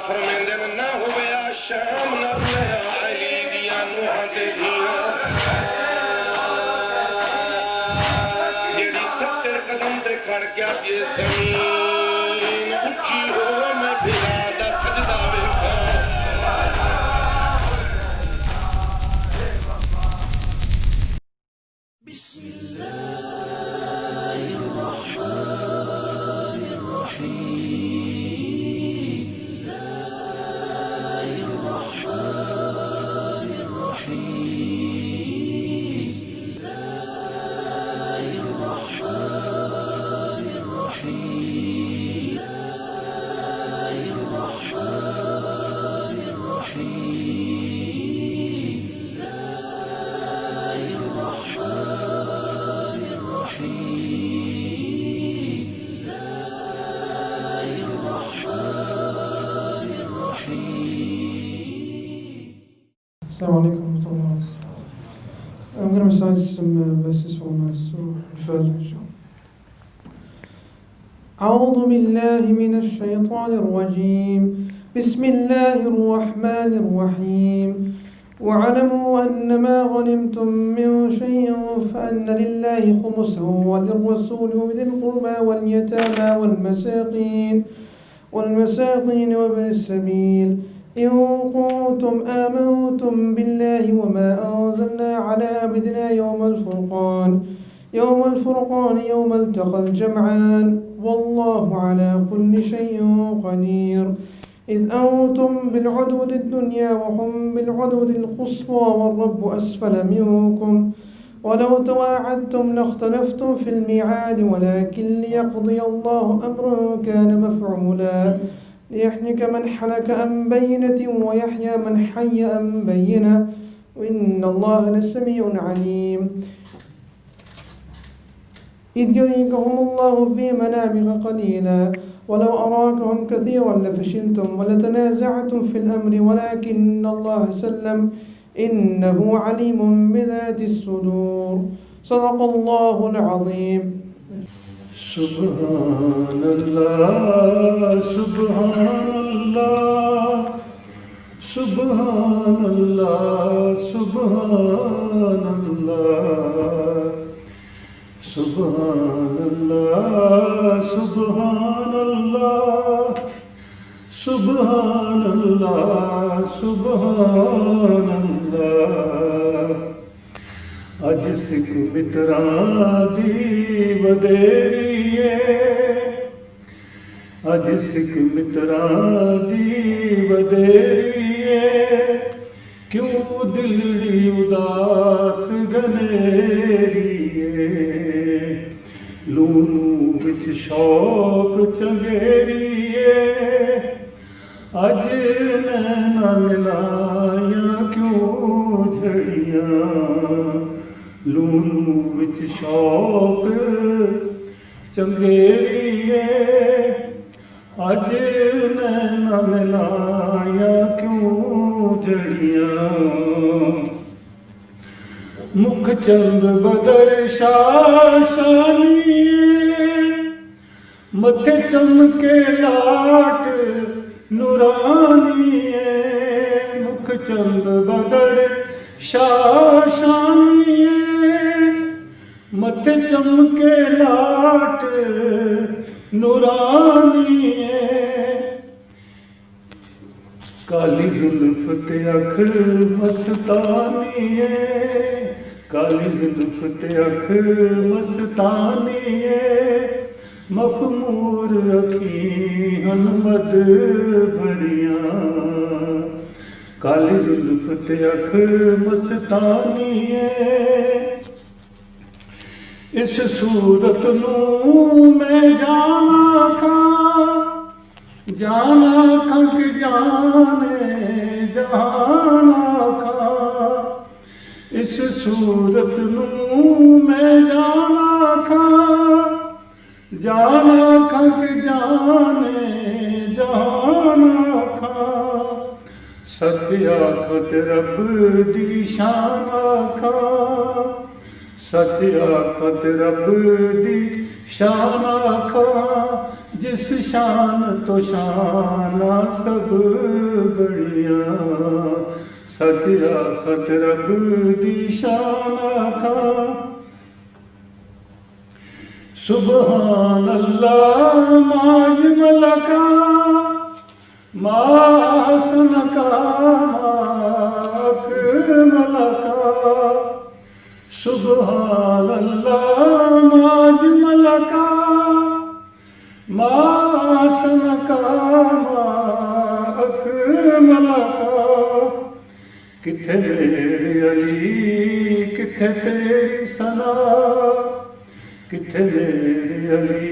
فرمیندے نہ ہویا شام نہ لیا علی دیا نوحاں تے دیا جیڑی 70 قدم تے کھڑ گیا جے زمین اونچی ہو میں بلا دا سجدہ ویکھاں بسم الله الرحمن الرحيم بسم الله الرحمن الرحيم بسم الله الرحمن الرحيم بسم الله الرحمن الرحيم بسم الله الرحمن الرحيم Assalamu alaikum wa rahmatullah. I'm going to recite some verses from Surah Al-Fajr, inshallah. أعوذ بالله من الشيطان الرجيم. بسم الله الرحمن الرحيم. واعلموا أن ما غنمتم من شيء فأن لله خمسه وللرسول وذي القربى واليتامى والمساقين وابن السبيل إن كنتم آمنتم بالله وما أنزلنا على عبدنا يوم الفرقان يوم التقى الجمعان والله على كل شيء قدير إذ أنتم بالعدوة الدنيا وهم بالعدوة القصوى والرب أسفل منكم ولو تواعدتم لاختلفتم في الميعاد ولكن ليقضي الله أمرا كان مفعولا ليحنك من حلك عن بينة ويحيى من حي عن بينة وإن الله لسميع عليم إذ يريكهم الله في منامك قليلا ولو أراكهم كثيرا لفشلتم ولتنازعتم في الأمر ولكن الله سلم إنه عليم بذات الصدور صدق الله العظيم. سبحان الله سبحان الله سبحان الله سبحان الله سبحان الله سبحان الله سبحان الله سبحان الله اج سکھ متراں دی ودیریے اج سکھ متراں دی ودیریے کیوں دلڑی اداس گنیریے لونو وچ شوق چنگیریے اج نینا ملائیاں کیوں جھڑیاں لونو وچ شوق چنگیریے اج نینا ملائیاں کیوں جھڑیاں مکھ چند بدر شاشانی متھے چمکے لاٹ نورانی مکھ چند بدر شاشانی متھے چمکے لاٹ نورانی کالی زلف تے اکھ مستانی کالی زلف تے اکھ مستانی مخمور اکھی مد بھریاں کالی زلف تے اکھ مستانی اس صورت نو میں جانا کھاں کہ جانے جانا کھاں اس صورت نو میں جانا کھاں کہ جانے جانا کھاں سچ آکھت رب دی شان آکھاں سچ آکھت رب دی شان آکھاں جس شان تو شانہ سب بڑیا سچ آخت رب دی شان آکھاں سبحان اللہ ماج ملکا ما حسن کا ملکا سبحان اللہ ماج ملکا ما حسن کا ملکا کتھے میرے علی کتھے تیری ثنا کتھے میرے علی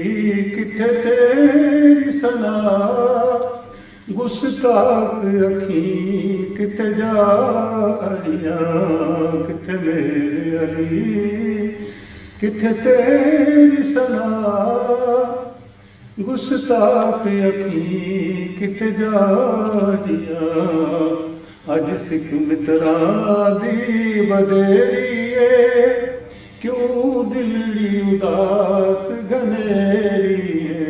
کتھے تیری ثنا گستاخ اکھیں کتھے جا علیاں کتھے میرے علی کتھے تیری ثنا گستاخ اکھیں کتھے جا علیاں اج سکھ متراں دی بدیری ہے کیوں دلڑی اداس گھنیری ہے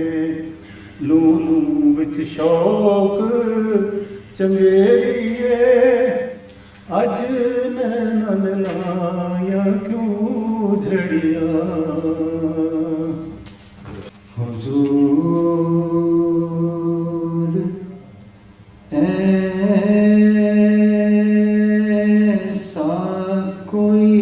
لولو وچ شوق چنگیری ہے اج نینن لایا کیوں جھڑیاں حضور ایسا کوئی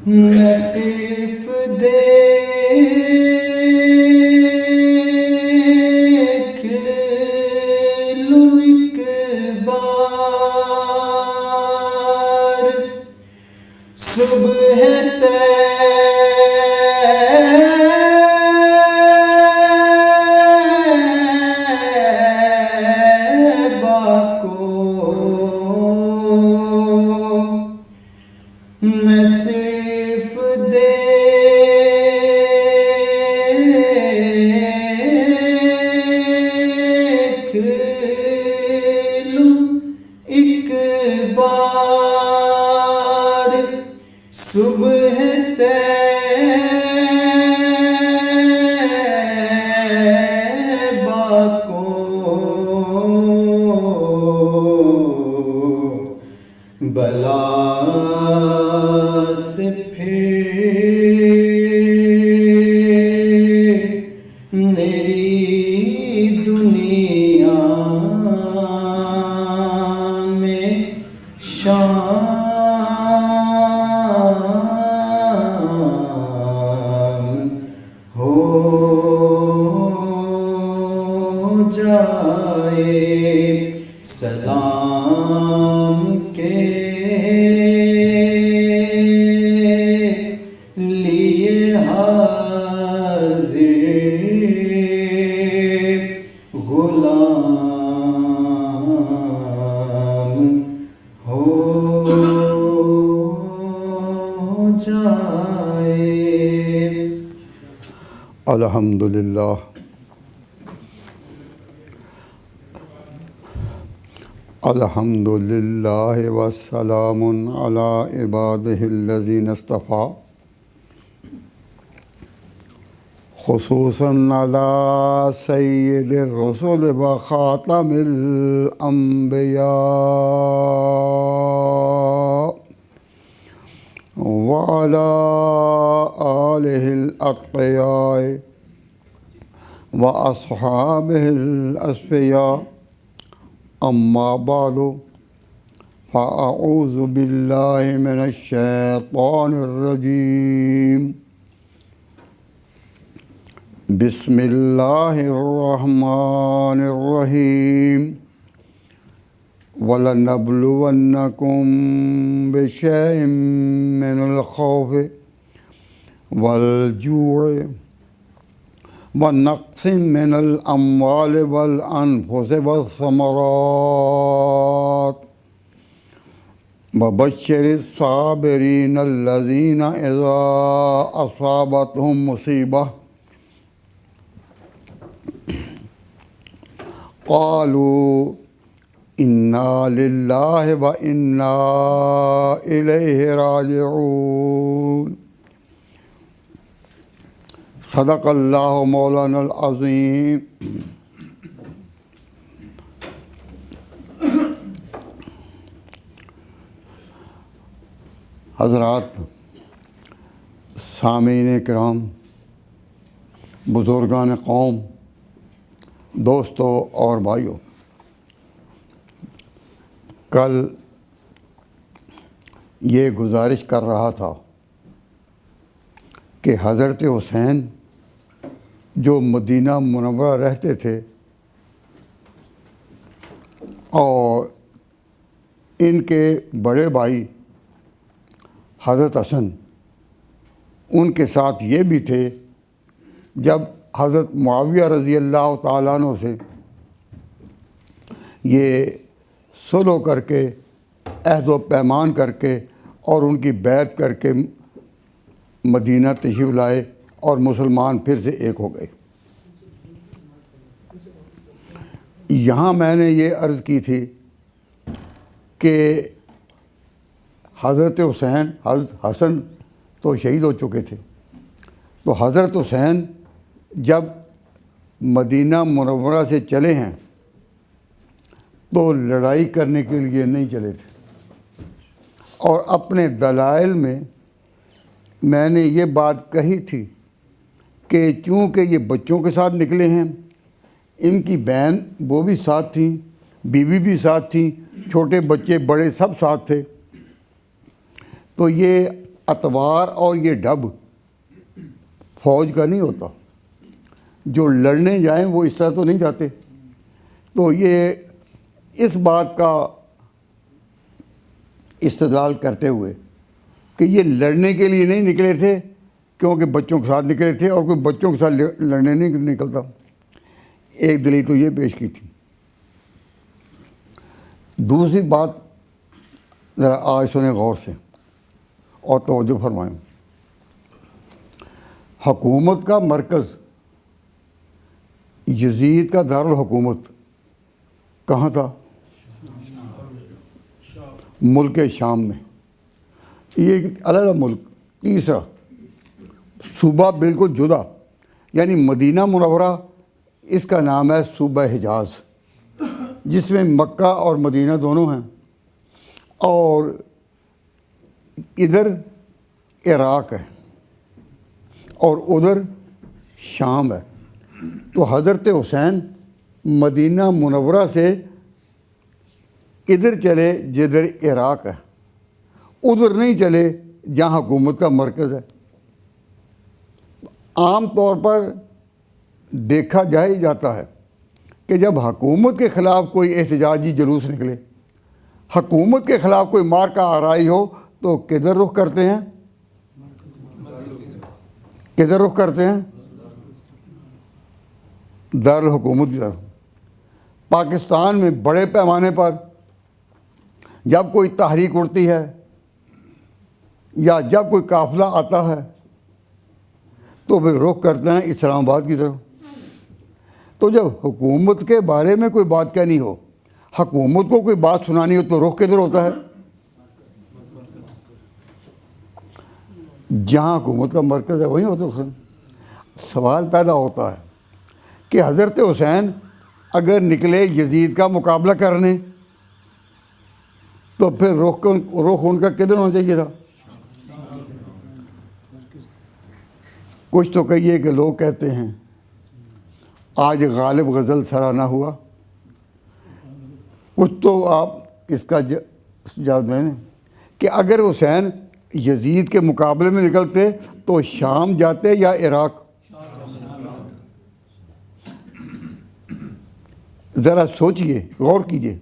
میں صرف دیکھ لوں ایک بار صبح طیبہ کو میں صرف دیکھ لوں ایک بار صبح طیبہ کو بلا سے پھر میری دنیا میں شام ہو جائے سلام کے لیے حاضر غلام ہو جائے. الحمدللہ الحمد للہ والسلام علی عبادہ الذین اصطفیٰ خصوصاً علی سید الرسل و خاتم الانبیاء وعلی آلہ الاتقیاء و اصحابہ الاصفیاء اما بعد فاعوذ باللہ من الشیطان الرجیم بسم اللہ الرحمن الرحیم وَلَنَبْلُوَنَّكُمْ بِشَيْءٍ مِّنَ الْخَوْفِ وَالْجُوعِ وَنَقْصٍ مِّنَ الْأَمْوَالِ وَالْأَنفُسِ وَالثَّمَرَاتِ وَبَشِّرِ الصَّابِرِينَ الَّذِينَ إِذَا أَصَابَتْهُمْ مُصِيبَةٌ قَالُوا إِنَّا لِلَّهِ وَإِنَّا إِلَيْهِ راجعون صدق اللہ مولانا العظیم۔ حضرات، سامعین کرام، بزرگان قوم، دوستوں اور بھائیوں، کل یہ گزارش کر رہا تھا کہ حضرت حسین جو مدینہ منورہ رہتے تھے اور ان کے بڑے بھائی حضرت حسن ان کے ساتھ یہ بھی تھے جب حضرت معاویہ رضی اللہ تعالیٰ عنہ سے یہ صلح کر کے عہد و پیمان کر کے اور ان کی بیعت کر کے مدینہ تشریف لائے اور مسلمان پھر سے ایک ہو گئے۔ یہاں میں نے یہ عرض کی تھی کہ حضرت حسین حضرت حسن تو شہید ہو چکے تھے، تو حضرت حسین جب مدینہ منورہ سے چلے ہیں تو لڑائی کرنے کے لیے نہیں چلے تھے، اور اپنے دلائل میں نے یہ بات کہی تھی کہ چونکہ یہ بچوں کے ساتھ نکلے ہیں، ان کی بہن وہ بھی ساتھ تھیں، بیوی بھی ساتھ تھیں، چھوٹے بچے بڑے سب ساتھ تھے، تو یہ اتوار اور یہ ڈب فوج کا نہیں ہوتا، جو لڑنے جائیں وہ اس طرح تو نہیں جاتے۔ تو یہ اس بات کا استدلال کرتے ہوئے کہ یہ لڑنے کے لیے نہیں نکلے تھے کیونکہ بچوں کے ساتھ نکلے تھے، اور کوئی بچوں کے ساتھ لڑنے نہیں نکلتا، ایک دلیل تو یہ پیش کی تھی۔ دوسری بات ذرا آج سنیں غور سے اور توجہ فرمائیں۔ حکومت کا مرکز یزید کا دارالحکومت کہاں تھا؟ ملک شام میں۔ یہ ایک علیحدہ ملک، تیسرا صوبہ بالکل جدا، یعنی مدینہ منورہ اس کا نام ہے صوبہ حجاز، جس میں مکہ اور مدینہ دونوں ہیں، اور ادھر عراق ہے اور ادھر شام ہے۔ تو حضرت حسین مدینہ منورہ سے ادھر چلے جدھر عراق ہے، ادھر نہیں چلے جہاں حکومت کا مرکز ہے۔ عام طور پر دیکھا جاتا ہے کہ جب حکومت کے خلاف کوئی احتجاجی جلوس نکلے، حکومت کے خلاف کوئی مارکہ آرائی ہو، تو کدھر رخ کرتے ہیں؟ کدھر رخ کرتے ہیں؟ دارالحکومت کی طرف۔ پاکستان میں بڑے پیمانے پر جب کوئی تحریک اڑتی ہے یا جب کوئی قافلہ آتا ہے تو پھر رخ کرتے ہیں اسلام آباد کی طرف۔ تو جب حکومت کے بارے میں کوئی بات کہنی ہو، حکومت کو کوئی بات سنانی ہو تو رخ کدھر ہوتا ہے؟ جہاں حکومت کا مرکز ہے وہیں ہوتا ہے۔ سوال پیدا ہوتا ہے کہ حضرت حسین اگر نکلے یزید کا مقابلہ کرنے تو پھر رخ ان کا کدھر ہونا چاہیے تھا؟ کچھ تو کہیے کہ لوگ کہتے ہیں آج غالب غزل سرانہ ہوا، کچھ تو آپ اس کا جواب دیں کہ اگر حسین یزید کے مقابلے میں نکلتے تو شام جاتے یا عراق؟ ذرا سوچئے، غور کیجئے۔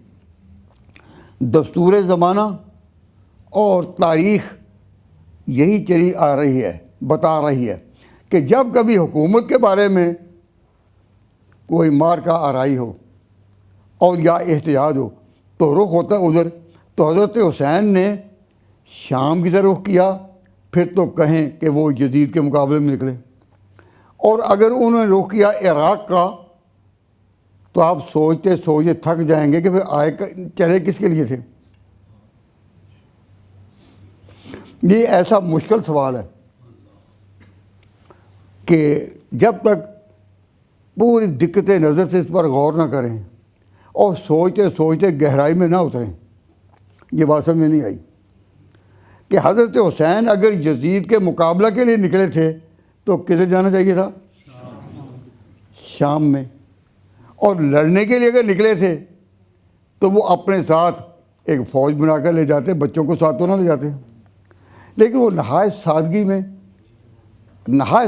دستور زمانہ اور تاریخ یہی چلی آ رہی ہے، بتا رہی ہے کہ جب کبھی حکومت کے بارے میں کوئی مارکہ آرائی ہو اور یا احتجاج ہو تو رخ ہوتا ہے ادھر۔ تو حضرت حسین نے شام کی طرف رخ کیا، پھر تو کہیں کہ وہ یزید کے مقابلے میں نکلے، اور اگر انہوں نے رخ کیا عراق کا تو آپ سوچتے سوچتے تھک جائیں گے کہ پھر آئے چلے کس کے لیے تھے۔ یہ ایسا مشکل سوال ہے کہ جب تک پوری دقت نظر سے اس پر غور نہ کریں اور سوچتے سوچتے گہرائی میں نہ اتریں، یہ بات سمجھ میں نہیں آئی کہ حضرت حسین اگر یزید کے مقابلہ کے لیے نکلے تھے تو کدھر جانا چاہیے تھا؟ شام میں۔ اور لڑنے کے لیے اگر نکلے تھے تو وہ اپنے ساتھ ایک فوج بنا کر لے جاتے، بچوں کو ساتھ تو نہ لے جاتے، لیکن وہ نہایت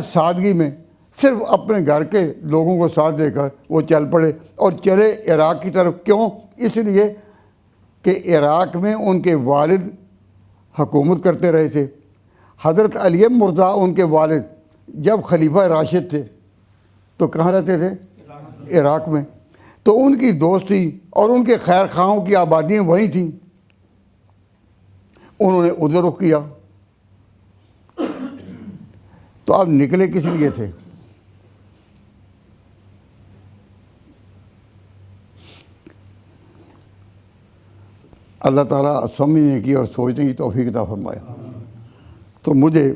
سادگی میں صرف اپنے گھر کے لوگوں کو ساتھ لے کر وہ چل پڑے اور چلے عراق کی طرف۔ کیوں؟ اس لیے کہ عراق میں ان کے والد حکومت کرتے رہے تھے۔ حضرت علی مرتضیٰ ان کے والد جب خلیفہ راشد تھے تو کہاں رہتے تھے؟ عراق میں۔ تو ان کی دوستی اور ان کے خیر خواہوں کی آبادیاں وہیں تھیں، انہوں نے ادھر رخ کیا۔ تو اب نکلے کس لیے تھے؟ اللہ تعالیٰ سمجھنے کی اور سوچنے کی توفیق عطا فرمایا۔ تو مجھے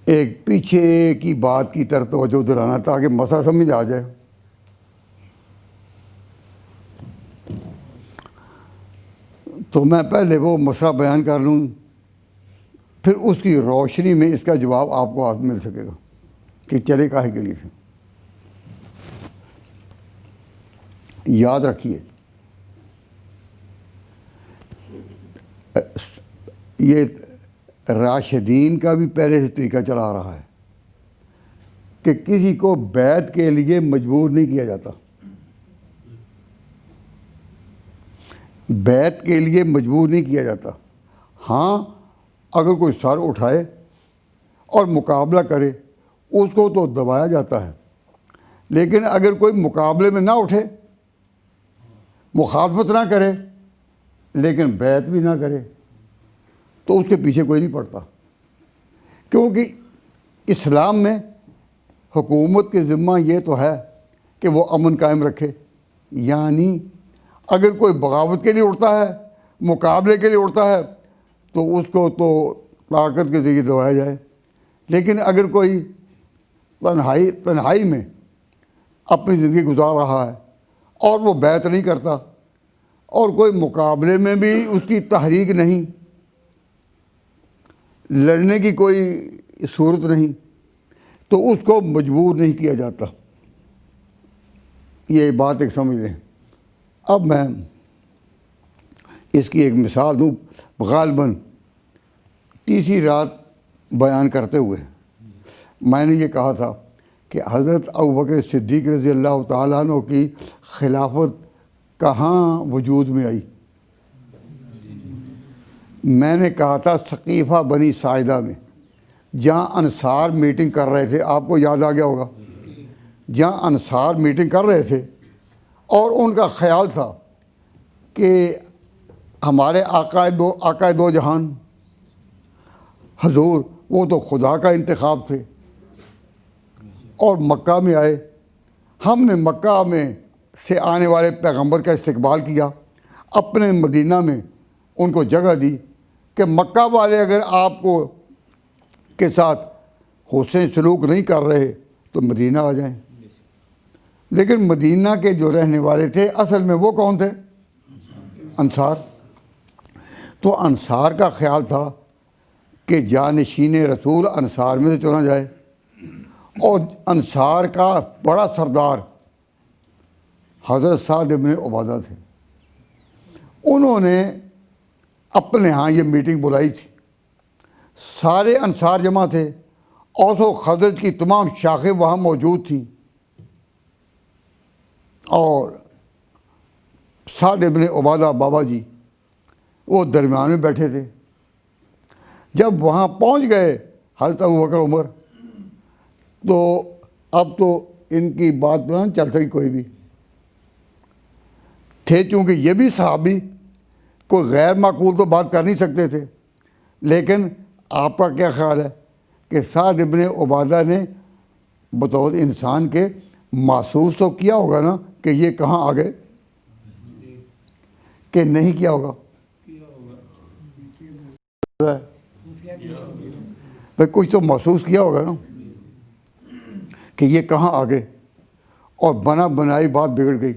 ایک پیچھے کی بات کی طرف توجہ دلانا تاکہ مسئلہ سمجھ آ جائے۔ تو میں پہلے وہ مسئلہ بیان کر لوں، پھر اس کی روشنی میں اس کا جواب آپ کو مل سکے گا کہ چلے کاہے کے لیے تھے۔ یاد رکھیے یہ راشدین کا بھی پہلے سے طریقہ چلا رہا ہے کہ کسی کو بیعت کے لیے مجبور نہیں کیا جاتا، بیعت کے لیے مجبور نہیں کیا جاتا۔ ہاں اگر کوئی سر اٹھائے اور مقابلہ کرے اس کو تو دبایا جاتا ہے، لیکن اگر کوئی مقابلے میں نہ اٹھے، مخالفت نہ کرے لیکن بیعت بھی نہ کرے تو اس کے پیچھے کوئی نہیں پڑتا، کیونکہ اسلام میں حکومت کے ذمہ یہ تو ہے کہ وہ امن قائم رکھے۔ یعنی اگر کوئی بغاوت کے لیے اٹھتا ہے، مقابلے کے لیے اٹھتا ہے تو اس کو تو طاقت کے ذریعے دبایا جائے، لیکن اگر کوئی تنہائی میں اپنی زندگی گزار رہا ہے اور وہ بیعت نہیں کرتا اور کوئی مقابلے میں بھی اس کی تحریک نہیں، لڑنے کی کوئی صورت نہیں، تو اس کو مجبور نہیں کیا جاتا۔ یہ بات ایک سمجھ لیں۔ اب میں اس کی ایک مثال دوں، غالباً تیسری رات بیان کرتے ہوئے میں نے یہ کہا تھا کہ حضرت ابوبکر صدیق رضی اللہ تعالیٰ عنہ کی خلافت کہاں وجود میں آئی؟ میں نے کہا تھا ثقیفہ بنی ساعدہ میں، جہاں انصار میٹنگ کر رہے تھے، آپ کو یاد آ گیا ہوگا، جہاں انصار میٹنگ کر رہے تھے اور ان کا خیال تھا کہ ہمارے آقا دو جہان حضور وہ تو خدا کا انتخاب تھے اور مکہ میں آئے، ہم نے مکہ میں سے آنے والے پیغمبر کا استقبال کیا، اپنے مدینہ میں ان کو جگہ دی کہ مکہ والے اگر آپ کو کے ساتھ حسن سلوک نہیں کر رہے تو مدینہ آ جائیں۔ لیکن مدینہ کے جو رہنے والے تھے اصل میں وہ کون تھے؟ انصار۔ تو انصار کا خیال تھا کہ جانشین رسول انصار میں سے چنا جائے، اور انصار کا بڑا سردار حضرت سعد بن عبادہ تھے۔ انہوں نے اپنے ہاں یہ میٹنگ بلائی تھی، سارے انصار جمع تھے، اوس و خزرج کی تمام شاخیں وہاں موجود تھیں، اور سعد بن عبادہ بابا جی وہ درمیان میں بیٹھے تھے۔ جب وہاں پہنچ گئے حضرت ابوبکر عمر، تو اب تو ان کی بات نہ چل سکی کوئی بھی تھے، چونکہ یہ بھی صحابی کوئی غیر معقول تو بات کر نہیں سکتے تھے۔ لیکن آپ کا کیا خیال ہے کہ سعد بن عبادہ نے بطور انسان کے محسوس تو کیا ہوگا نا کہ یہ کہاں آ گئے، کہ نہیں کیا ہوگا؟ بھائی کچھ تو محسوس کیا ہوگا نا کہ یہ کہاں آ گئے، اور بنا بنائی بات بگڑ گئی۔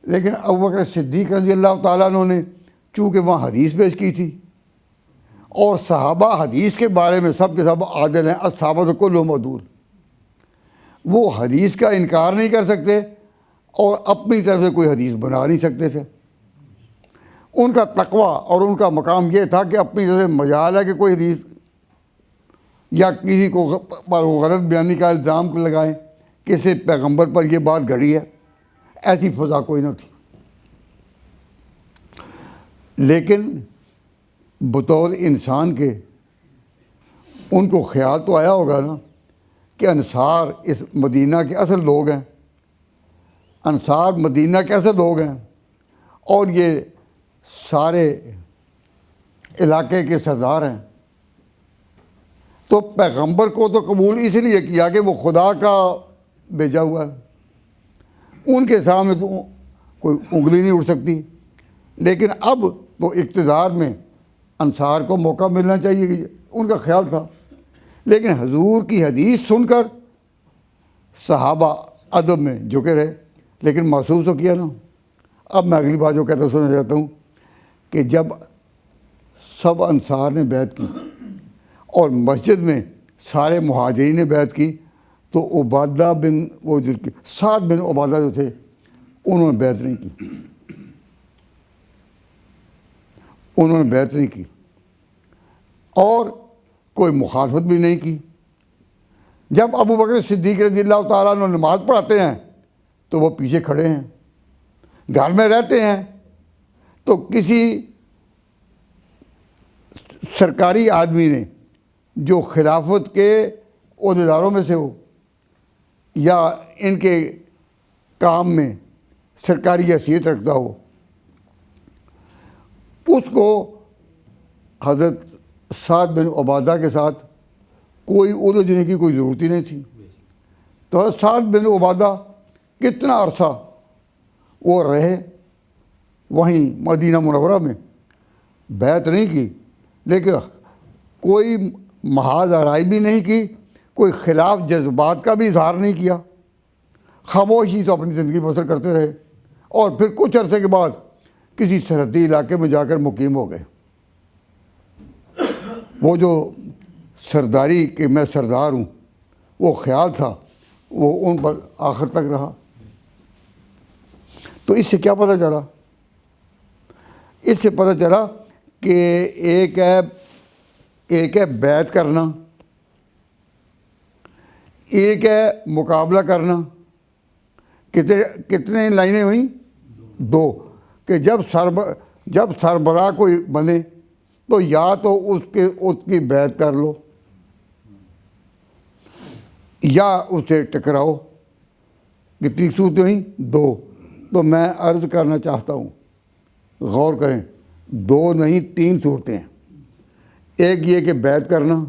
لیکن ابوبکر صدیق رضی اللہ تعالیٰ عنہ نے چونکہ وہاں حدیث پیش کی تھی، اور صحابہ حدیث کے بارے میں سب کے سب عادل ہیں، الصحابہ کلھم عدول، وہ حدیث کا انکار نہیں کر سکتے اور اپنی طرف سے کوئی حدیث بنا نہیں سکتے تھے۔ ان کا تقوی اور ان کا مقام یہ تھا کہ اپنی طرف سے مجال ہے کہ کوئی حدیث یا کسی کو پر غلط بیانی کا الزام لگائیں کہ اس نے پیغمبر پر یہ بات گھڑی ہے، ایسی فضا کوئی نہ تھی۔ لیکن بطور انسان کے ان کو خیال تو آیا ہوگا نا کہ انصار اس مدینہ کے اصل لوگ ہیں، انصار مدینہ کے اصل لوگ ہیں، اور یہ سارے علاقے کے سردار ہیں۔ تو پیغمبر کو تو قبول اس لیے کیا کہ وہ خدا کا بھیجا ہوا ہے، ان کے سامنے تو کوئی انگلی نہیں اٹھ سکتی۔ لیکن اب تو اقتدار میں انصار کو موقع ملنا چاہیے، کہ ان کا خیال تھا۔ لیکن حضور کی حدیث سن کر صحابہ ادب میں جھکے رہے، لیکن محسوس تو کیا نا۔ اب میں اگلی بات جو کہتا سننا چاہتا ہوں کہ جب سب انصار نے بیعت کی اور مسجد میں سارے مہاجرین نے بیعت کی، تو عبادہ بن وہ جو سعد بن عبادہ جو تھے انہوں نے بیعت نہیں کی، انہوں نے بیعت نہیں کی اور کوئی مخالفت بھی نہیں کی۔ جب ابوبکر صدیق رضی اللہ تعالیٰ عنہ نماز پڑھاتے ہیں تو وہ پیچھے کھڑے ہیں، گھر میں رہتے ہیں تو کسی سرکاری آدمی نے جو خلافت کے عہدیداروں میں سے ہو یا ان کے کام میں سرکاری حیثیت رکھتا ہو، اس کو حضرت سعد بن عبادہ کے ساتھ کوئی الجھنے کی کوئی ضرورت ہی نہیں تھی۔ تو حضرت سعد بن عبادہ کتنا عرصہ وہ رہے وہیں مدینہ منورہ میں، بیعت نہیں کی، لیکن کوئی محاذ آرائی بھی نہیں کی، کوئی خلاف جذبات کا بھی اظہار نہیں کیا، خاموشی سے اپنی زندگی بسر کرتے رہے، اور پھر کچھ عرصے کے بعد کسی سرحدی علاقے میں جا کر مقیم ہو گئے۔ وہ جو سرداری کہ میں سردار ہوں وہ خیال تھا، وہ ان پر آخر تک رہا۔ تو اس سے کیا پتہ چلا؟ اس سے پتہ چلا کہ ایک ہے بیعت کرنا، ایک ہے مقابلہ کرنا۔ کتنے لائنیں ہوئیں؟ دو، کہ جب سربراہ کوئی بنے تو یا تو اس کی بیعت کر لو یا اسے ٹکراؤ۔ کتنی صورتیں ہوئیں؟ دو۔ تو میں عرض کرنا چاہتا ہوں، غور کریں، دو نہیں تین صورتیں ہیں۔ ایک یہ کہ بیعت کرنا،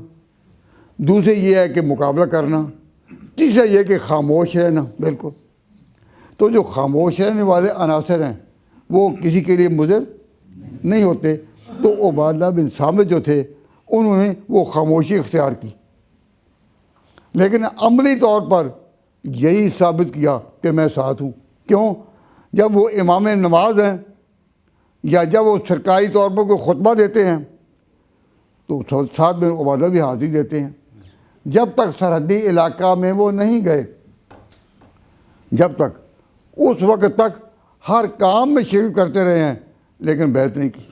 دوسرے یہ ہے کہ مقابلہ کرنا، تیسرا یہ کہ خاموش رہنا۔ بالکل۔ تو جو خاموش رہنے والے عناصر ہیں وہ کسی کے لیے مضر نہیں ہوتے. تو عبادہ بن صامت جو تھے انہوں نے وہ خاموشی اختیار کی، لیکن عملی طور پر یہی ثابت کیا کہ میں ساتھ ہوں. کیوں؟ جب وہ امام نماز ہیں یا جب وہ سرکاری طور پر کوئی خطبہ دیتے ہیں تو ساتھ میں عبادہ بھی حاضری دیتے ہیں. جب تک سرحدی علاقہ میں وہ نہیں گئے، جب تک اس وقت تک ہر کام میں شرکت کرتے رہے ہیں لیکن بیعت نہیں کی.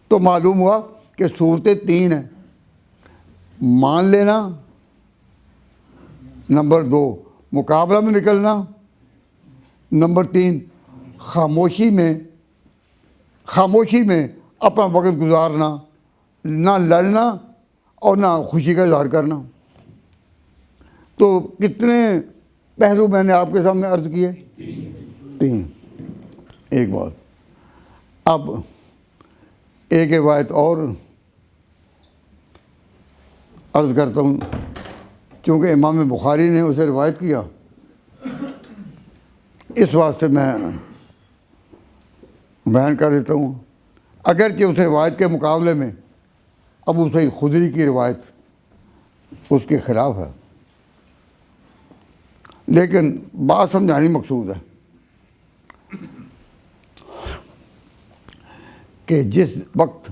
تو معلوم ہوا کہ صورتیں 3 ہیں: مان لینا، نمبر 2 مقابلہ میں نکلنا، نمبر 3 خاموشی میں اپنا وقت گزارنا، نہ لڑنا اور نہ خوشی کا اظہار کرنا. تو کتنے پہلو میں نے آپ کے سامنے عرض کیے؟ 3. ایک بات. اب ایک روایت اور عرض کرتا ہوں، چونکہ امام بخاری نے اسے روایت کیا، اس واسطے میں بیان کر دیتا ہوں. اگرچہ اس روایت کے مقابلے میں ابو سعید خدری کی روایت اس کے خلاف ہے، لیکن بات سمجھانی مقصود ہے کہ جس وقت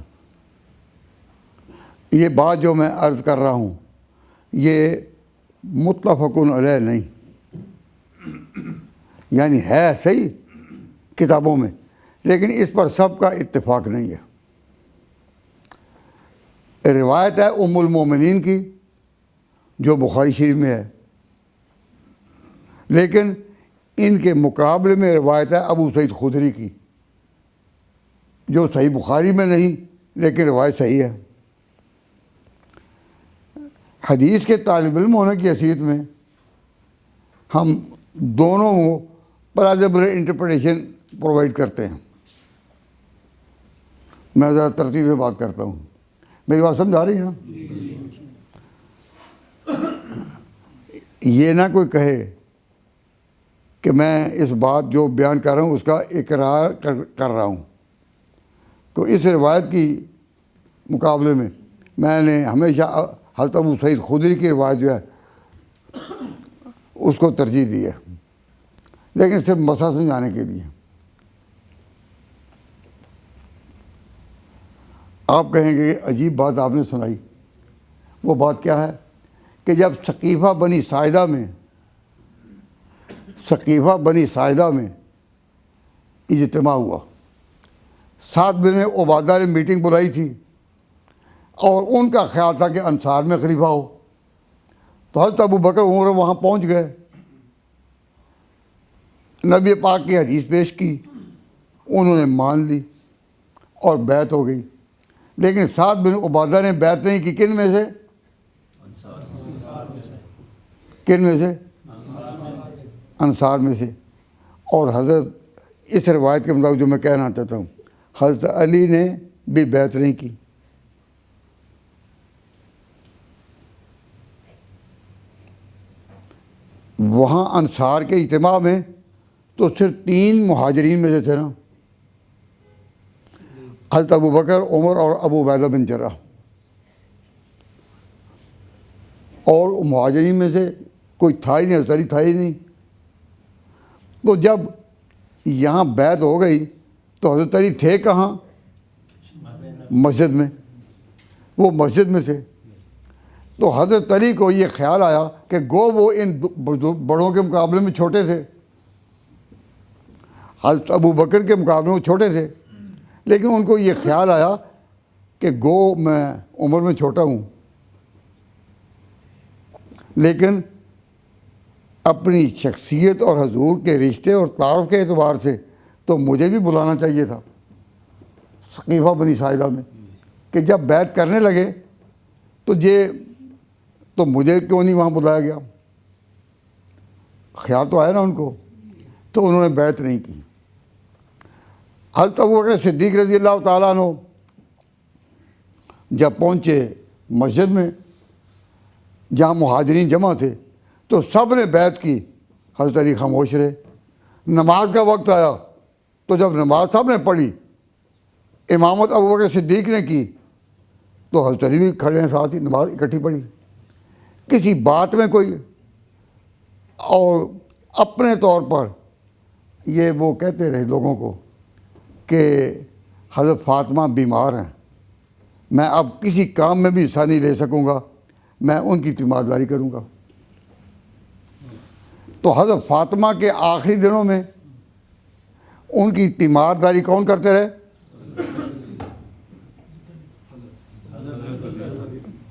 یہ بات جو میں عرض کر رہا ہوں یہ متفق علیہ نہیں، یعنی ہے صحیح کتابوں میں لیکن اس پر سب کا اتفاق نہیں ہے. روایت ہے ام المومنین کی جو بخاری شریف میں ہے، لیکن ان کے مقابلے میں روایت ہے ابو سعید خدری کی جو صحیح بخاری میں نہیں لیکن روایت صحیح ہے. حدیث کے طالب علم ہونے کی حیثیت میں ہم دونوں کو پلازیبل انٹرپریٹیشن پرووائڈ کرتے ہیں. میں ذرا ترتیب سے بات کرتا ہوں، میری بات سمجھ آ رہی ہے نا؟ یہ نہ کوئی کہے کہ میں اس بات جو بیان کر رہا ہوں اس کا اقرار کر رہا ہوں. تو اس روایت کی مقابلے میں نے ہمیشہ حضرت ابو سعید خدری کی روایت جو ہے اس کو ترجیح دی ہے، لیکن صرف مسئلہ سمجھانے کے لیے. آپ کہیں گے کہ عجیب بات آپ نے سنائی. وہ بات کیا ہے کہ جب ثقیفہ بنی ساعدہ میں اجتماع ہوا، سعد بن عبادہ نے میٹنگ بلائی تھی اور ان کا خیال تھا کہ انصار میں خلیفہ ہو. تو حضرت ابو بکر عمر وہاں پہنچ گئے، نبی پاک کی حدیث پیش کی، انہوں نے مان لی اور بیعت ہو گئی. لیکن سعد بن عبادہ نے بیعت نہیں کی. کن میں سے؟ انصار میں سے. اور حضرت اس روایت کے مطابق جو میں کہنا چاہتا ہوں، حضرت علی نے بھی بیعت نہیں کی. وہاں انصار کے اجتماع میں تو صرف 3 مہاجرین میں سے تھے نا، حضرت ابو بکر، عمر اور ابو عبیدہ بن جراح. اور مہاجرین میں سے کوئی تھا ہی نہیں، حضرت علی تھا ہی نہیں. تو جب یہاں بیعت ہو گئی تو حضرت علی تھے کہاں؟ مسجد میں. وہ مسجد میں تھے. تو حضرت علی کو یہ خیال آیا کہ گو وہ ان بڑوں کے مقابلے میں چھوٹے تھے، حضرت ابو بکر کے مقابلے میں چھوٹے تھے، لیکن ان کو یہ خیال آیا کہ گو میں عمر میں چھوٹا ہوں، لیکن اپنی شخصیت اور حضور کے رشتے اور تعارف کے اعتبار سے تو مجھے بھی بلانا چاہیے تھا ثقیفہ بنی ساعدہ میں، کہ جب بیعت کرنے لگے تو مجھے کیوں نہیں وہاں بلایا گیا؟ خیال تو آیا نا ان کو. تو انہوں نے بیعت نہیں کی. حضرت ابوبکر صدیق رضی اللہ تعالیٰ عنہ جب پہنچے مسجد میں جہاں مہاجرین جمع تھے تو سب نے بیعت کی، حضرت علی خاموش رہے. نماز کا وقت آیا تو جب نماز صاحب نے پڑھی، امامت ابوبکر صدیق نے کی، تو حضرت علی بھی کھڑے ہیں ساتھ ہی، نماز اکٹھی پڑھی، کسی بات میں کوئی. اور اپنے طور پر یہ وہ کہتے رہے لوگوں کو کہ حضرت فاطمہ بیمار ہیں، میں اب کسی کام میں بھی حصہ نہیں لے سکوں گا، میں ان کی تیمارداری کروں گا. تو حضرت فاطمہ کے آخری دنوں میں ان کی تیمارداری کون کرتے رہے؟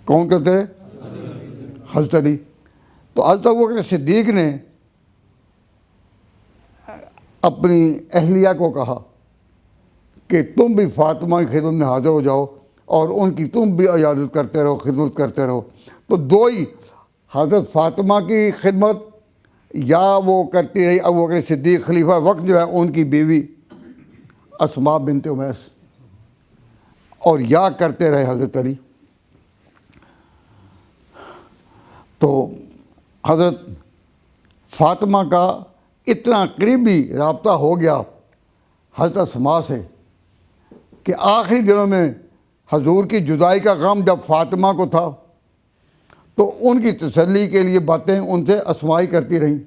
کون کرتے رہے؟ حضرت علی. تو حضرت ابوبکر صدیق نے اپنی اہلیہ کو کہا کہ تم بھی فاطمہ کی خدمت میں حاضر ہو جاؤ اور ان کی تم بھی عیادت کرتے رہو، خدمت کرتے رہو. تو دو ہی، حضرت فاطمہ کی خدمت یا وہ کرتی رہی ابوبکر صدیق خلیفہ وقت جو ہے ان کی بیوی اسماء بنت امیس، اور یا کرتے رہے حضرت علی. تو حضرت فاطمہ کا اتنا قریبی رابطہ ہو گیا حضرت اسماء سے کہ آخری دنوں میں حضور کی جدائی کا غم جب فاطمہ کو تھا تو ان کی تسلی کے لیے باتیں ان سے اسماء ہی کرتی رہیں.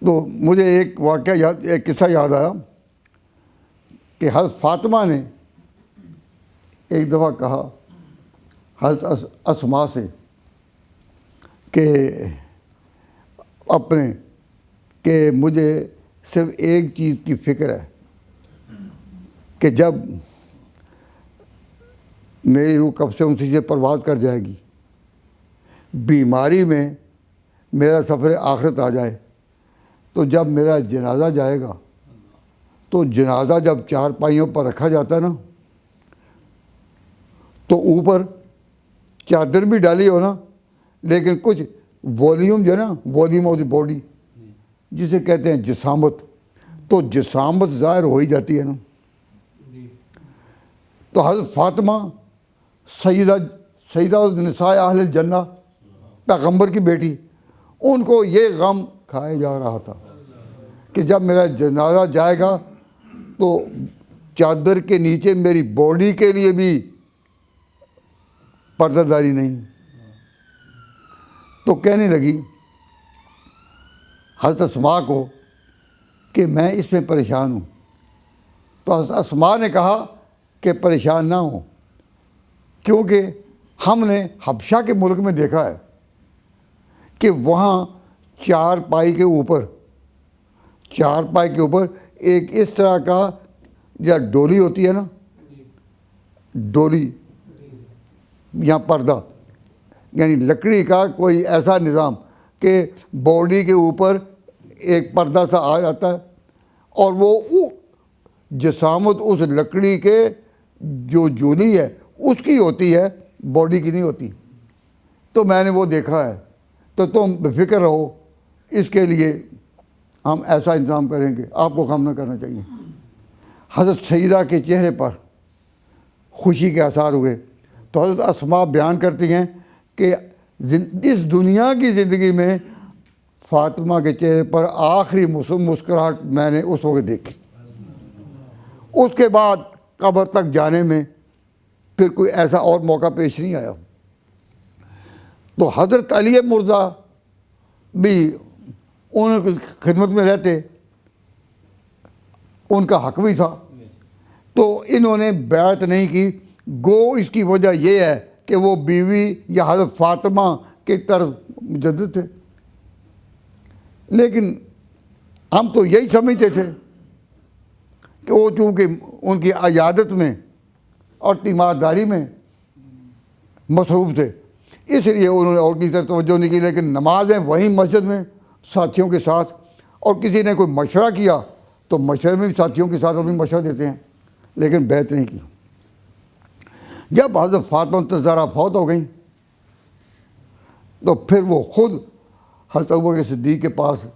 تو مجھے ایک واقعہ یاد، ایک قصہ یاد آیا کہ حضرت فاطمہ نے ایک دفعہ کہا حضرت اسماء سے کہ اپنے کہ مجھے صرف ایک چیز کی فکر ہے کہ جب میری روح کب سے انسی سے پرواز کر جائے گی، بیماری میں میرا سفر آخرت آ جائے، تو جب میرا جنازہ جائے گا تو جنازہ جب چار پائیوں پر رکھا جاتا ہے نا، تو اوپر چادر بھی ڈالی ہو نا، لیکن کچھ والیوم جو ہے نا، والیوم آف دی باڈی جسے کہتے ہیں جسامت، تو جسامت ظاہر ہو ہی جاتی ہے نا. تو حضرت فاطمہ سیدہ النساء اہل الجنہ، پیغمبر کی بیٹی، ان کو یہ غم کھایا جا رہا تھا کہ جب میرا جنازہ جائے گا تو چادر کے نیچے میری باڈی کے لیے بھی پردہ داری نہیں. تو کہنے لگی حضرت اسماء کو کہ میں اس میں پریشان ہوں. تو حضرت اسماء نے کہا کہ پریشان نہ ہوں، کیونکہ ہم نے حبشہ کے ملک میں دیکھا ہے کہ وہاں چار پائی کے اوپر ایک اس طرح کا یا ڈولی ہوتی ہے نا، ڈولی یا پردہ، یعنی لکڑی کا کوئی ایسا نظام کہ باڈی کے اوپر ایک پردہ سا آ جاتا ہے، اور وہ جسامت اس لکڑی کے جو جولی ہے اس کی ہوتی ہے، باڈی کی نہیں ہوتی. تو میں نے وہ دیکھا ہے، تو تم بے فکر رہو، اس کے لیے ہم ایسا انتظام کریں گے، آپ کو کام نہ کرنا چاہیے. حضرت سیدہ کے چہرے پر خوشی کے آثار ہوئے. تو حضرت اسماء بیان کرتی ہیں کہ اس دنیا کی زندگی میں فاطمہ کے چہرے پر آخری مسکراہٹ میں نے اس وقت دیکھی. اس کے بعد قبر تک جانے میں پھر کوئی ایسا اور موقع پیش نہیں آیا. تو حضرت علی مرزا بھی ان کی خدمت میں رہتے، ان کا حق بھی تھا، تو انہوں نے بیعت نہیں کی. گو اس کی وجہ یہ ہے کہ وہ بیوی یا حضرت فاطمہ کے طرف مجدد تھے. لیکن ہم تو یہی سمجھتے تھے کہ وہ چونکہ ان کی عیادت میں اور تیمارداری میں مصروف تھے، اس لیے انہوں نے اور کی طرف توجہ نہیں کی. لیکن نمازیں وہیں مسجد میں ساتھیوں کے ساتھ، اور کسی نے کوئی مشورہ کیا تو مشورے میں بھی ساتھیوں کے ساتھ اپنی مشورہ دیتے ہیں، لیکن بیعت نہیں کی. جب حضرت فاطمہ زہرا فوت ہو گئیں تو پھر وہ خود حضرت ابوبکر صدیق کے پاس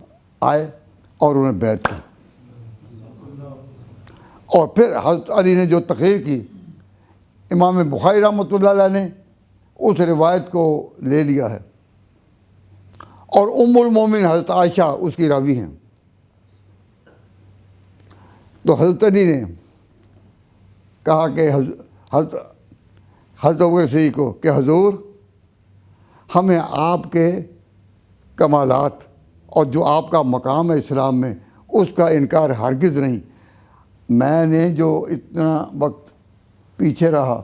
آئے اور انہیں بیعت کی. اور پھر حضرت علی نے جو تقریر کی، امام بخاری رحمۃ اللہ علیہ نے اس روایت کو لے لیا ہے اور ام المومن حضرت عائشہ اس کی راوی ہیں۔ تو حضرت علی نے کہا کہ حضرت ابوبکر صدیق کو کہ حضور ہمیں آپ کے کمالات اور جو آپ کا مقام ہے اسلام میں اس کا انکار ہرگز نہیں، میں نے جو اتنا وقت پیچھے رہا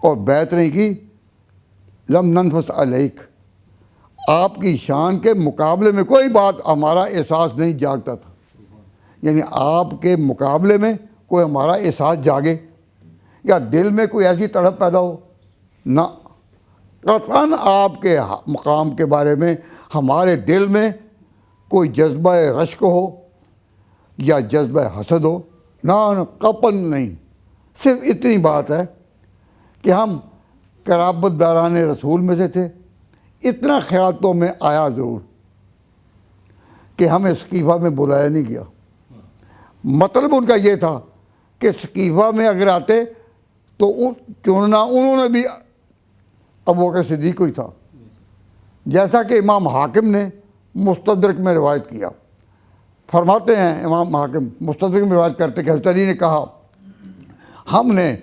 اور بیعت نہیں کی، لم ننفس علیک، آپ کی شان کے مقابلے میں کوئی بات ہمارا احساس نہیں جاگتا تھا، یعنی آپ کے مقابلے میں کوئی ہمارا احساس جاگے یا دل میں کوئی ایسی تڑپ پیدا ہو، نہ، قطعاً آپ کے مقام کے بارے میں ہمارے دل میں کوئی جذبہ رشک ہو یا جذبہ حسد ہو، نہ قطعاً نہیں۔ صرف اتنی بات ہے کہ ہم قرابت داران رسول میں سے تھے، اتنا خیال تو میں آیا ضرور کہ ہمیں ثقیفہ میں بلایا نہیں گیا۔ مطلب ان کا یہ تھا کہ ثقیفہ میں اگر آتے تو کیوں نہ انہوں نے بھی ابوبکر صدیق کو ہی تھا، جیسا کہ امام حاکم نے مستدرک میں روایت کیا۔ فرماتے ہیں امام حاکم مستدرک میں روایت کرتے کہ حضرت علی نے کہا ہم نے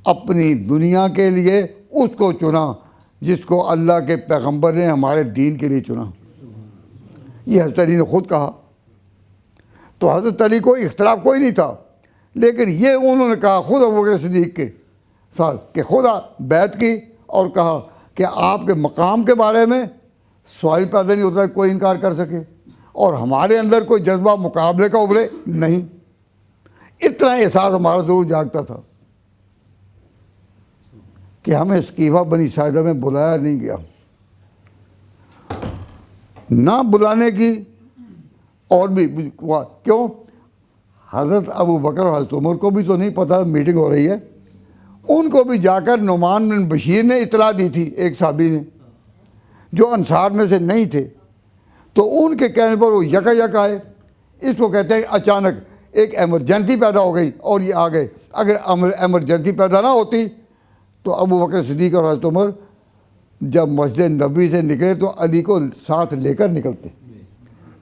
اپنی دنیا کے لیے اس کو چنا جس کو اللہ کے پیغمبر نے ہمارے دین کے لیے چنا، یہ حضرت علی نے خود کہا۔ تو حضرت علی کو اختلاف کوئی نہیں تھا، لیکن یہ انہوں نے کہا خود ابوبکر صدیق کے ساتھ کہ خدا بیعت کی اور کہا کہ آپ کے مقام کے بارے میں سوال پیدا نہیں ہوتا ہے کوئی انکار کر سکے، اور ہمارے اندر کوئی جذبہ مقابلے کا ابھرے نہیں۔ اتنا احساس ہمارا ضرور جاگتا تھا کہ ہمیں ثقیفہ بنی ساعدہ میں بلایا نہیں گیا۔ نہ بلانے کی اور بھی کیوں، حضرت ابو بکر اور حضرت عمر کو بھی تو نہیں پتہ میٹنگ ہو رہی ہے، ان کو بھی جا کر نعمان بن بشیر نے اطلاع دی تھی، ایک صحابی نے جو انصار میں سے نہیں تھے، تو ان کے کہنے پر وہ یک آئے۔ اس کو کہتے ہیں اچانک ایک ایمرجنسی پیدا ہو گئی اور یہ آ گئے۔ اگر ایمرجنسی پیدا نہ ہوتی تو ابو بکر صدیق اور حضرت عمر جب مسجد نبوی سے نکلے تو علی کو ساتھ لے کر نکلتے،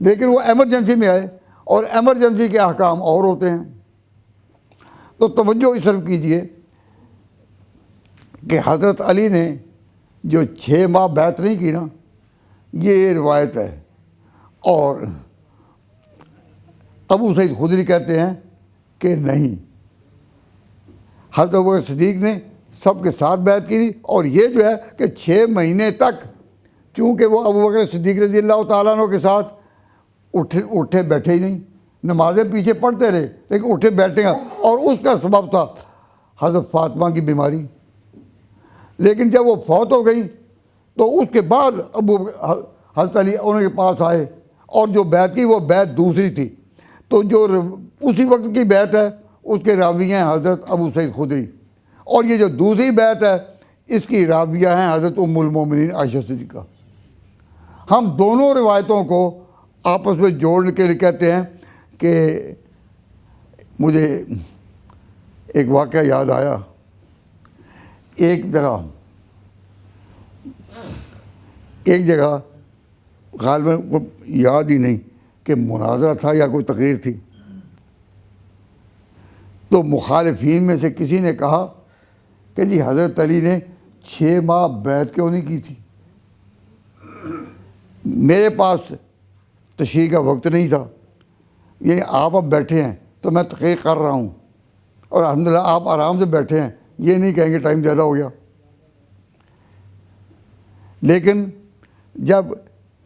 لیکن وہ ایمرجنسی میں آئے، اور ایمرجنسی کے احکام اور ہوتے ہیں۔ تو توجہ اس طرف کیجئے کہ حضرت علی نے جو 6 ماہ بیعت نہیں کی نا، یہ روایت ہے، اور ابو سعید خدری کہتے ہیں کہ نہیں، حضرت ابوبکر صدیق نے سب کے ساتھ بیعت کی تھی، اور یہ جو ہے کہ 6 مہینے تک، چونکہ وہ ابوبکر صدیق رضی اللہ تعالیٰ عنہ کے ساتھ اٹھے بیٹھے ہی نہیں، نمازیں پیچھے پڑھتے رہے لیکن اٹھے بیٹھے گا، اور اس کا سبب تھا حضرت فاطمہ کی بیماری۔ لیکن جب وہ فوت ہو گئی تو اس کے بعد حضرت علی انہوں کے پاس آئے، اور جو بیعت کی وہ بیعت دوسری تھی، تو جو اسی وقت کی بیعت ہے اس کے راوی ہیں حضرت ابو سعید خدری، اور یہ جو دوسری بیعت ہے اس کی راویہ ہیں حضرت ام المومنین عائشہ صدیقہ۔ ہم دونوں روایتوں کو آپس میں جوڑنے کے لیے کہتے ہیں کہ مجھے ایک واقعہ یاد آیا۔ ایک جگہ غالباً یاد ہی نہیں کہ مناظرہ تھا یا کوئی تقریر تھی، تو مخالفین میں سے کسی نے کہا کہ جی حضرت علی نے 6 ماہ بیعت کیوں نہیں کی تھی؟ میرے پاس تشریح کا وقت نہیں تھا، یعنی آپ اب بیٹھے ہیں تو میں تقریر کر رہا ہوں، اور الحمدللہ آپ آرام سے بیٹھے ہیں، یہ نہیں کہیں گے ٹائم زیادہ ہو گیا۔ لیکن جب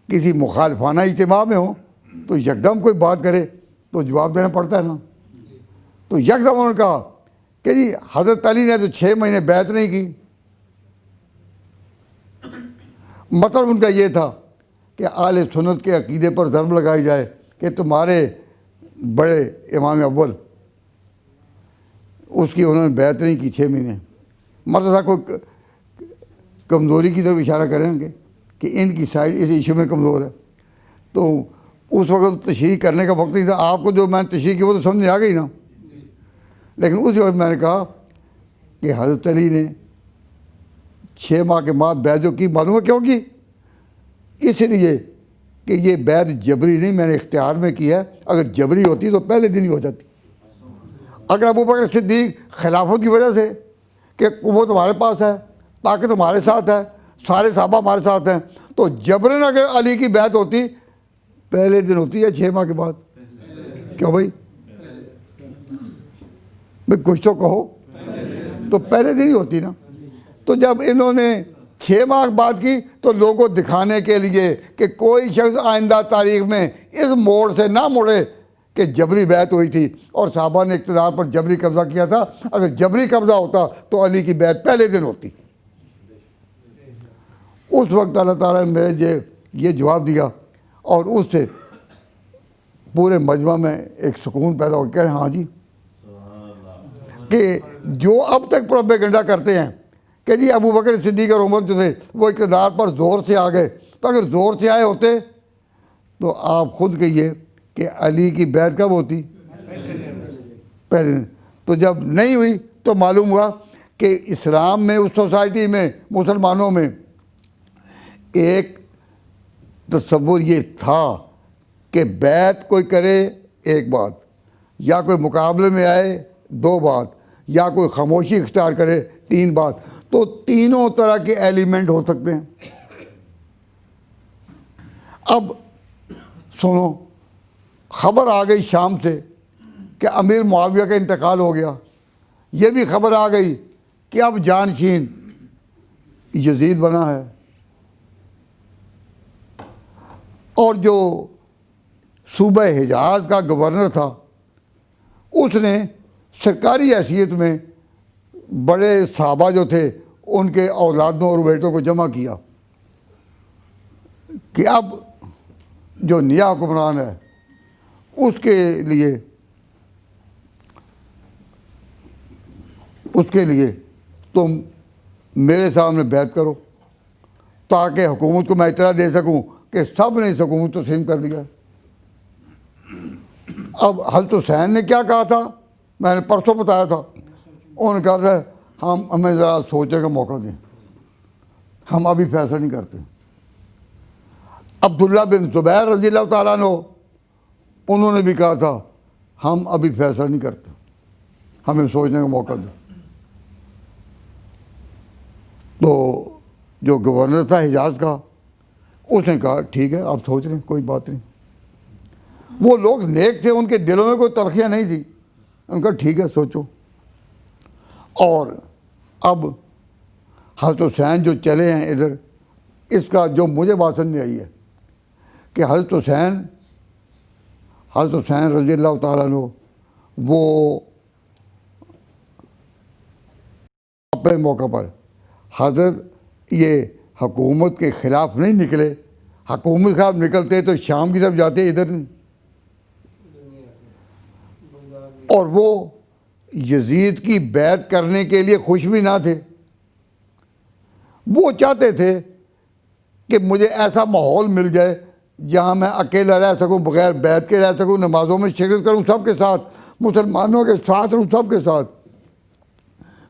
کسی مخالفانہ اجتماع میں ہوں تو یکدم کوئی بات کرے تو جواب دینا پڑتا ہے نا، تو یکدم انہوں نے کہا کہ جی حضرت علی نے تو 6 مہینے بیعت نہیں کی۔ مطلب ان کا یہ تھا کہ اہل سنت کے عقیدے پر ضرب لگائی جائے کہ تمہارے بڑے امام اول اس کی انہوں نے بیعت نہیں کی 6 مہینے۔ مطلب تھا کوئی کمزوری کی طرف اشارہ کریں گے کہ ان کی سائڈ اس ایشو میں کمزور ہے۔ تو اس وقت تشریح کرنے کا وقت نہیں تھا، آپ کو جو میں نے تشریح کی وہ تو سمجھ آ گئی نا، لیکن اسی وقت میں نے کہا کہ حضرت علی نے 6 ماہ کے بعد بیعت جو کی، معلوم ہے کیوں کی؟ اس لیے کہ یہ بیعت جبری نہیں میں نے اختیار میں کی ہے، اگر جبری ہوتی تو پہلے دن ہی ہو جاتی۔ اگر ابو بکر صدیق خلافت کی وجہ سے کہ وہ تمہارے پاس ہے، طاقت تمہارے ساتھ ہے، سارے صحابہ ہمارے ساتھ ہیں، تو جبرن اگر علی کی بیعت ہوتی پہلے دن ہوتی ہے 6 ماہ کے بعد؟ کیوں بھائی کچھ تو کہو، تو پہلے دن ہی ہوتی نا۔ تو جب انہوں نے 6 ماہ بعد کی تو لوگوں کو دکھانے کے لیے کہ کوئی شخص آئندہ تاریخ میں اس موڑ سے نہ مڑے کہ جبری بیعت ہوئی تھی اور صحابہ نے اقتدار پر جبری قبضہ کیا تھا، اگر جبری قبضہ ہوتا تو علی کی بیعت پہلے دن ہوتی۔ اس وقت اللہ تعالیٰ نے میرے یہ جواب دیا، اور اس سے پورے مجمع میں ایک سکون پیدا ہو گیا۔ ہاں جی، کہ جو اب تک پروپیگنڈا کرتے ہیں کہ جی ابو بکر صدیق اور عمر جو تھے وہ اقتدار پر زور سے آ گئے، تو اگر زور سے آئے ہوتے تو آپ خود کہیے کہ علی کی بیعت کب ہوتی؟ پہلے دن۔ تو جب نہیں ہوئی تو معلوم ہوا کہ اسلام میں، اس سوسائٹی میں، مسلمانوں میں ایک تصور یہ تھا کہ بیعت کوئی کرے 1 بات، یا کوئی مقابلے میں آئے 2 بات، یا کوئی خاموشی اختیار کرے 3 بات، تو تینوں طرح کے ایلیمنٹ ہو سکتے ہیں۔ اب سنو، خبر آ گئی شام سے کہ امیر معاویہ کا انتقال ہو گیا، یہ بھی خبر آ گئی کہ اب جانشین یزید بنا ہے، اور جو صوبہ حجاز کا گورنر تھا اس نے سرکاری حیثیت میں بڑے صحابہ جو تھے ان کے اولادوں اور بیٹوں کو جمع کیا کہ اب جو نیا حکمران ہے اس کے لیے تم میرے سامنے بیعت کرو، تاکہ حکومت کو میں اطلاع دے سکوں کہ سب نے اس حکومت کو تسلیم کر لیا۔ اب حضرت حسین نے کیا کہا تھا میں نے پرسوں بتایا تھا، انہوں نے کہا تھا ہمیں ذرا سوچنے کا موقع دیں، ہم ابھی فیصلہ نہیں کرتے۔ عبداللہ بن زبیر رضی اللہ تعالیٰ عنہ انہوں نے بھی کہا تھا ہم ابھی فیصلہ نہیں کرتے، ہمیں سوچنے کا موقع دیں۔ تو جو گورنر تھا حجاز کا اس نے کہا ٹھیک ہے آپ سوچ لیں، کوئی بات نہیں۔ وہ لوگ نیک تھے، ان کے دلوں میں کوئی تلخیاں نہیں تھی، ان کا ٹھیک ہے سوچو۔ اور اب حضرت حسین جو چلے ہیں ادھر، اس کا جو مجھے بات سمجھ میں آئی ہے کہ حضرت حسین رضی اللہ تعالیٰ عنہ وہ اپنے موقع پر حضرت یہ حکومت کے خلاف نہیں نکلے، حکومت کے خلاف نکلتے تو شام کی طرف جاتے، ادھر نہیں۔ اور وہ یزید کی بیعت کرنے کے لیے خوش بھی نہ تھے، وہ چاہتے تھے کہ مجھے ایسا ماحول مل جائے جہاں میں اکیلا رہ سکوں، بغیر بیعت کے رہ سکوں، نمازوں میں شرکت کروں سب کے ساتھ، مسلمانوں کے ساتھ رہوں سب کے ساتھ۔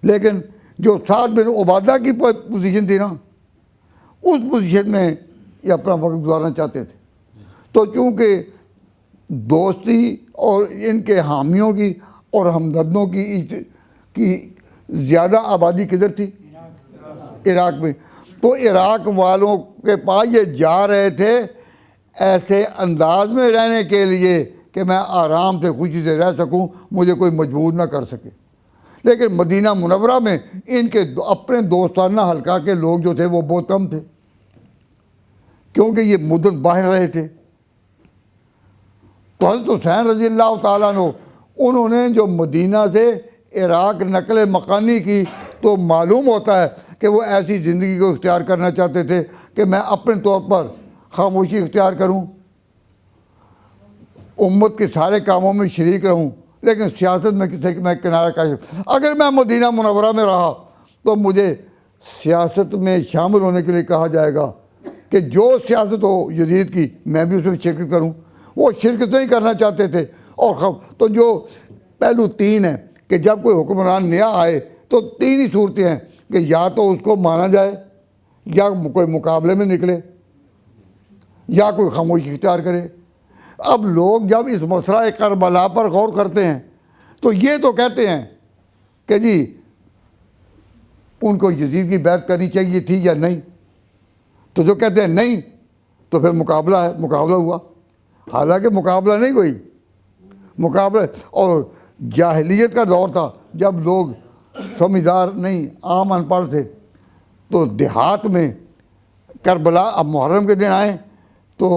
لیکن جو سعد بن عبادہ کی پوزیشن تھی نا، اس پوزیشن میں یہ اپنا وقت گزارنا چاہتے تھے۔ تو چونکہ دوستی اور ان کے حامیوں کی اور ہمدردوں کی زیادہ آبادی کدھر تھی؟ عراق میں۔ تو عراق والوں کے پاس یہ جا رہے تھے ایسے انداز میں رہنے کے لیے کہ میں آرام سے خوشی سے رہ سکوں، مجھے کوئی مجبور نہ کر سکے۔ لیکن مدینہ منورہ میں ان کے اپنے دوستانہ حلقہ کے لوگ جو تھے وہ بہت کم تھے، کیونکہ یہ مدت باہر رہے تھے۔ تو حضرت حسین رضی اللہ تعالیٰ عنہ انہوں نے جو مدینہ سے عراق نقل مکانی کی، تو معلوم ہوتا ہے کہ وہ ایسی زندگی کو اختیار کرنا چاہتے تھے کہ میں اپنے طور پر خاموشی اختیار کروں، امت کے سارے کاموں میں شریک رہوں، لیکن سیاست میں میں کنارہ کش۔ اگر میں مدینہ منورہ میں رہا تو مجھے سیاست میں شامل ہونے کے لیے کہا جائے گا کہ جو سیاست ہو یزید کی میں بھی اس میں شرکت کروں۔ وہ شرکت نہیں کرنا چاہتے تھے۔ اور تو جو پہلو 3 ہیں کہ جب کوئی حکمران نیا آئے تو 3 ہی صورتیں ہیں کہ یا تو اس کو مانا جائے، یا کوئی مقابلے میں نکلے، یا کوئی خاموشی اختیار کرے. اب لوگ جب اس مسئلہ کربلا پر غور کرتے ہیں تو یہ تو کہتے ہیں کہ جی ان کو یزید کی بیعت کرنی چاہیے تھی یا نہیں. تو جو کہتے ہیں نہیں تو پھر مقابلہ ہے، مقابلہ ہوا. حالانکہ مقابلہ نہیں کوئی مقابلہ. اور جاہلیت کا دور تھا جب لوگ سمجھدار نہیں، عام ان پڑھ تھے، تو دیہات میں کربلا اب محرم کے دن آئے تو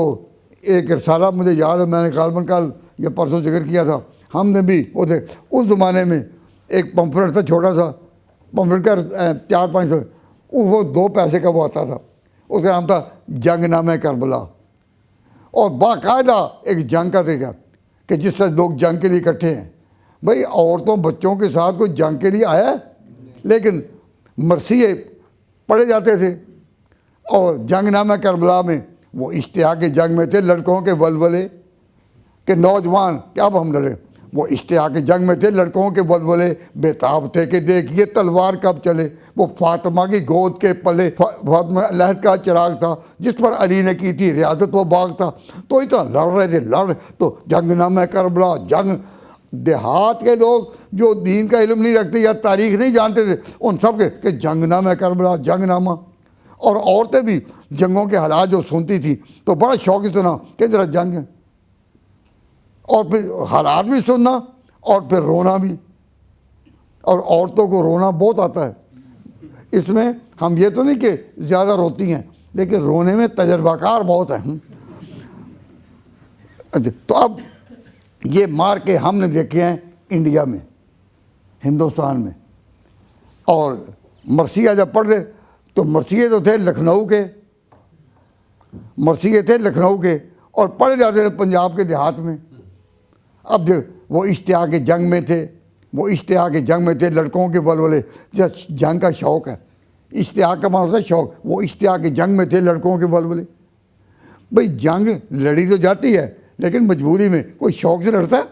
ایک رسالہ مجھے یاد ہے، میں نے غالباً کل یا پرسوں ذکر کیا تھا، ہم نے بھی وہ تھے اس زمانے میں ایک پمفلٹ تھا چھوٹا سا پمفلٹ کا 4-5 وہ 2 پیسے کا وہ آتا تھا، اس کا نام تھا جنگ نامہ کربلا. اور باقاعدہ ایک جنگ کا طریقہ کہ جس طرح لوگ جنگ کے لیے اکٹھے ہیں. بھائی عورتوں بچوں کے ساتھ کوئی جنگ کے لیے آیا ہے؟ لیکن مرثیے پڑھے جاتے تھے. اور جنگ نامہ کربلا میں وہ اشتہاق جنگ میں تھے لڑکوں کے ولولے کہ نوجوان کہ اب ہم لڑیں. وہ اشتہاق جنگ میں تھے لڑکوں کے ولولے بےتاب تھے کہ دیکھیے تلوار کب چلے. وہ فاطمہ کی گود کے پلے فاطمہ لہد کا چراغ تھا جس پر علی نے کی تھی ریاضت و باغ تھا. تو اتنا لڑ رہے تھے تو جنگ نامہ کربلا جنگ. دیہات کے لوگ جو دین کا علم نہیں رکھتے یا تاریخ نہیں جانتے تھے ان سب کے کہ جنگ نامہ کربلا جنگ نامہ. اور عورتیں بھی جنگوں کے حالات جو سنتی تھی تو بڑا شوق سنا کہ ذرا جنگ ہے، اور پھر حالات بھی سننا اور پھر رونا بھی. اور عورتوں کو رونا بہت آتا ہے. اس میں ہم یہ تو نہیں کہ زیادہ روتی ہیں لیکن رونے میں تجربہ کار بہت ہیں. تو اب یہ مار کے ہم نے دیکھے ہیں انڈیا میں، ہندوستان میں. اور مرثیہ جب پڑھ دے تو مرثیے تو تھے لکھنؤ کے، مرثیے تھے لکھنؤ کے اور پڑھے جاتے تھے پنجاب کے دیہات میں. اب جو وہ اشتہاق جنگ میں تھے، وہ اشتہاق جنگ میں تھے لڑکوں کے ولولے. جنگ کا شوق ہے، اشتہاق کا معنی ہے شوق. وہ اشتہاق جنگ میں تھے لڑکوں کے ولولے. بھئی جنگ لڑی تو جاتی ہے لیکن مجبوری میں. کوئی شوق سے لڑتا ہے؟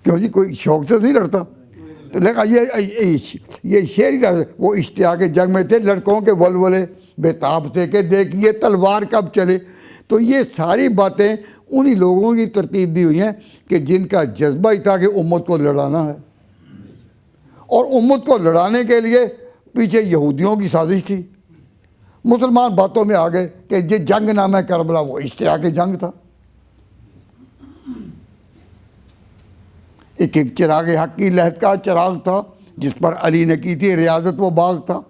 کیوں جی کوئی شوق سے نہیں لڑتا. تو لیکن یہ شعر ہی تھا. وہ اشتہاق جنگ میں تھے لڑکوں کے ولولے بےتاب تھے کہ دیکھیے تلوار کب چلے. تو یہ ساری باتیں انہی لوگوں کی ترتیب دی ہوئی ہیں کہ جن کا جذبہ ہی تھا کہ امت کو لڑانا ہے. اور امت کو لڑانے کے لیے پیچھے یہودیوں کی سازش تھی. مسلمان باتوں میں آ گئے کہ یہ جنگ نامہ کربلا وہ اشتہاق جنگ تھا. ایک چراغ حق کی لہد کا چراغ تھا جس پر علی نے کی تھی ریاضت و باغ تھا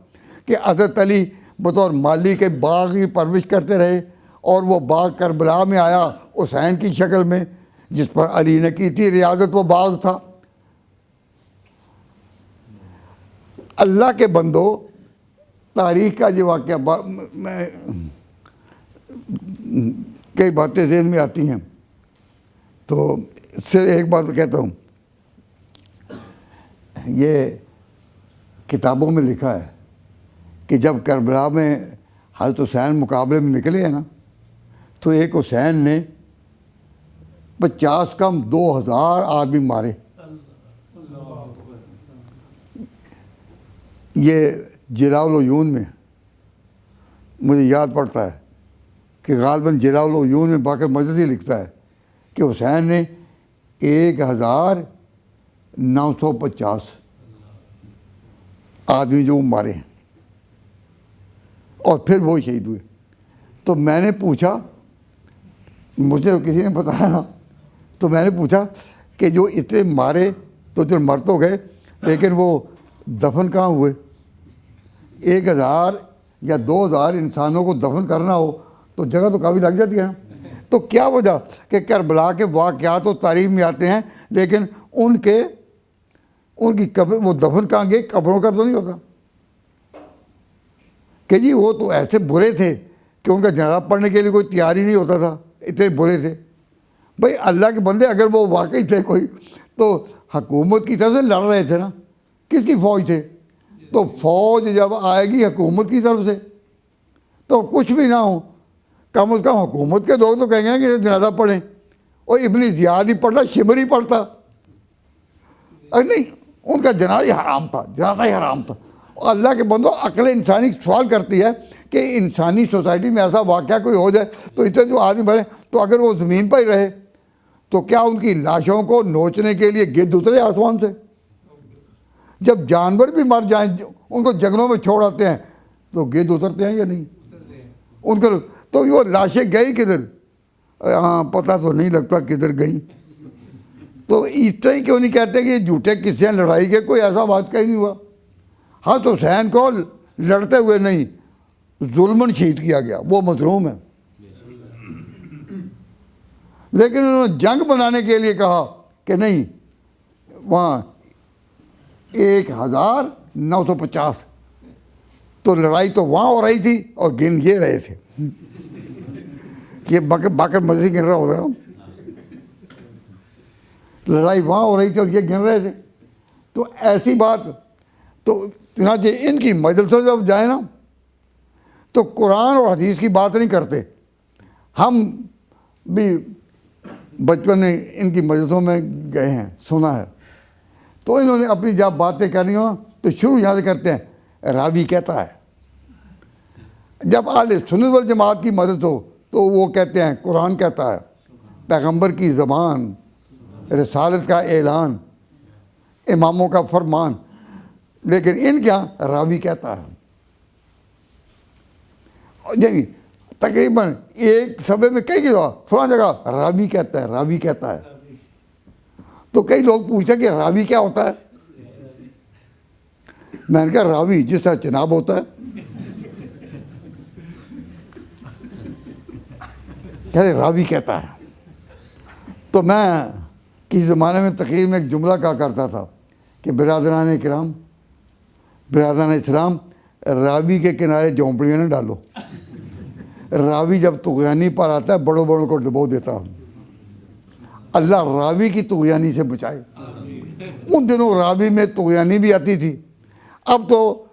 کہ حضرت علی بطور مالی کے باغ کی پرورش کرتے رہے. اور وہ باغ کربلا میں آیا حسین کی شکل میں جس پر علی نے کی تھی ریاضت و باغ تھا. اللہ کے بندو، تاریخ کا جو واقعہ کئی باتیں ذہن میں آتی ہیں تو صرف ایک بات کہتا ہوں. یہ کتابوں میں لکھا ہے کہ جب کربلا میں حضرت حسین مقابلے میں نکلے ہیں نا تو ایک حسین نے 50 کم 2000 آدمی مارے. یہ جلاء العیون میں مجھے یاد پڑتا ہے کہ غالباً جلاء العیون میں باقر مجلس ہی لکھتا ہے کہ حسین نے 1950 آدمی جو مارے ہیں اور پھر وہ شہید ہوئے. تو میں نے پوچھا، مجھے کسی نے بتایا نا، تو میں نے پوچھا کہ جو اتنے مارے تو جو مر تو گئے لیکن وہ دفن کہاں ہوئے؟ 1000 یا 2000 انسانوں کو دفن کرنا ہو تو جگہ تو کافی لگ جاتی ہے نا. تو کیا وجہ کہ کربلا کے واقعات و تاریخ میں آتے ہیں لیکن ان کی قبر وہ دفن کہاں گئے؟ قبروں کا تو نہیں ہوتا کہ جی وہ تو ایسے برے تھے کہ ان کا جنازہ پڑھنے کے لیے کوئی تیار ہی نہیں ہوتا تھا، اتنے برے تھے. بھائی اللہ کے بندے اگر وہ واقعی تھے کوئی تو حکومت کی طرف سے لڑ رہے تھے نا. کس کی فوج تھے؟ تو فوج جب آئے گی حکومت کی طرف سے تو کچھ بھی نہ ہو، کم از کم حکومت کے لوگ تو کہیں گے نا کہ جنازہ پڑھیں. اور ابن زیاد ہی پڑھتا، شمر ہی پڑھتا. نہیں، ان کا جنازہ حرام تھا، جنازہ ہی حرام تھا. اللہ کے بندو عقل انسانی سوال کرتی ہے کہ انسانی سوسائٹی میں ایسا واقعہ کوئی ہو جائے تو اس سے جو آدمی مرے تو اگر وہ زمین پر ہی رہے تو کیا ان کی لاشوں کو نوچنے کے لیے گدھ اترے آسمان سے؟ جب جانور بھی مر جائیں ان کو جنگلوں میں چھوڑ آتے ہیں تو گدھ اترتے ہیں یا نہیں؟ ان کو تو وہ لاشیں گئی کدھر؟ ہاں پتہ تو نہیں لگتا کدھر گئی. تو اس طرح کیوں نہیں کہتے کہ جھوٹے قصے لڑائی کے؟ کوئی ایسا واقعہ ہی نہیں ہوا. حضرت حسین کو لڑتے ہوئے نہیں ظلمن شہید کیا گیا، وہ مظلوم ہے. لیکن انہوں نے جنگ بنانے کے لیے کہا کہ نہیں، وہاں 1950 تو لڑائی تو وہاں ہو رہی تھی اور گن یہ رہے تھے کہ باقر مزید گن رہا ہوتا. لڑائی وہاں ہو رہی تھی اور یہ گن رہے تھے. تو ایسی بات تو چنانچہ ان کی مجلسوں جب جائیں نا تو قرآن اور حدیث کی بات نہیں کرتے. ہم بھی بچپن میں ان کی مجلسوں میں گئے ہیں، سنا ہے. تو انہوں نے اپنی جب باتیں کرنی ہوں تو شروع یہاں سے کرتے ہیں راوی کہتا ہے. جب اہل سنت والجماعت کی مدد ہو تو وہ کہتے ہیں قرآن کہتا ہے، پیغمبر کی زبان، رسالت کا اعلان، اماموں کا فرمان. لیکن ان کے یہاں راوی کہتا ہے. یعنی تقریباً ایک صفحے میں کئی جگہ فلاں جگہ راوی کہتا ہے، راوی کہتا ہے. تو کئی لوگ پوچھتے ہیں کہ راوی کیا ہوتا ہے؟ میں نے کہا راوی جس طرح چناب ہوتا ہے. کہتے راوی کہتا ہے. تو میں کسی زمانے میں تقریر میں ایک جملہ کہا کرتا تھا کہ برادران کرام، برادران اسلام، راوی کے کنارے جھونپڑیاں نہ ڈالو. راوی جب طغیانی پر آتا ہے بڑوں بڑوں کو ڈبو دیتا ہوں. اللہ راوی کی طغیانی سے بچائے. ان دنوں راوی میں طغیانی بھی آتی تھی. اب تو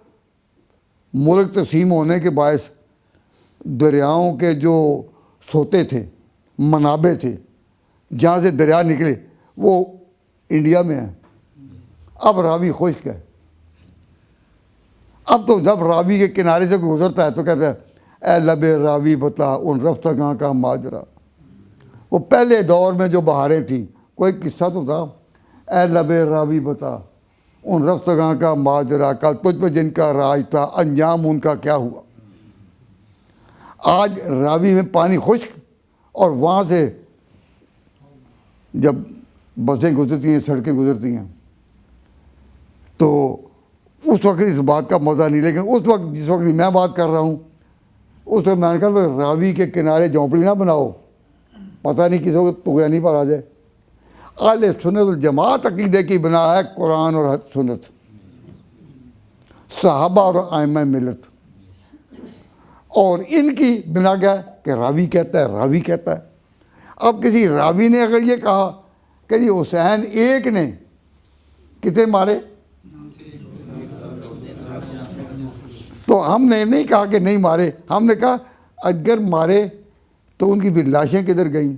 ملک تقسیم ہونے کے باعث دریاؤں کے جو سوتے تھے، منابع تھے، جہاں سے دریا نکلے وہ انڈیا میں ہیں. اب راوی خشک ہے. اب تو جب راوی کے کنارے سے گزرتا ہے تو کہتا ہے اے لب راوی بتا ان رفتگاں کا ماجرا. وہ پہلے دور میں جو بہاریں تھیں، کوئی قصہ تو تھا، اے لب راوی بتا ان رفتگاں کا ماجرا، کل تجھ پہ جن کا راج تھا انجام ان کا کیا ہوا. آج راوی میں پانی خشک، اور وہاں سے جب بسیں گزرتی ہیں، سڑکیں گزرتی ہیں تو اس وقت اس بات کا مزہ نہیں. لیکن اس وقت جس وقت میں بات کر رہا ہوں اس وقت میں نے کہا راوی کے کنارے جھونپڑی نہ بناؤ، پتہ نہیں کس وقت طغیانی پر آ جائے. اہل سنت والجماعت عقیدے کی بنا ہے قرآن اور سنت، صحابہ اور ائمہ ملت. اور ان کی بنا کیا ہے کہ راوی کہتا ہے، راوی کہتا ہے. اب کسی راوی نے اگر یہ کہا کہ جی حسین ایک نے کتنے مارے، تو ہم نے نہیں کہا کہ نہیں مارے، ہم نے کہا اگر مارے تو ان کی بھی لاشیں کدھر گئیں.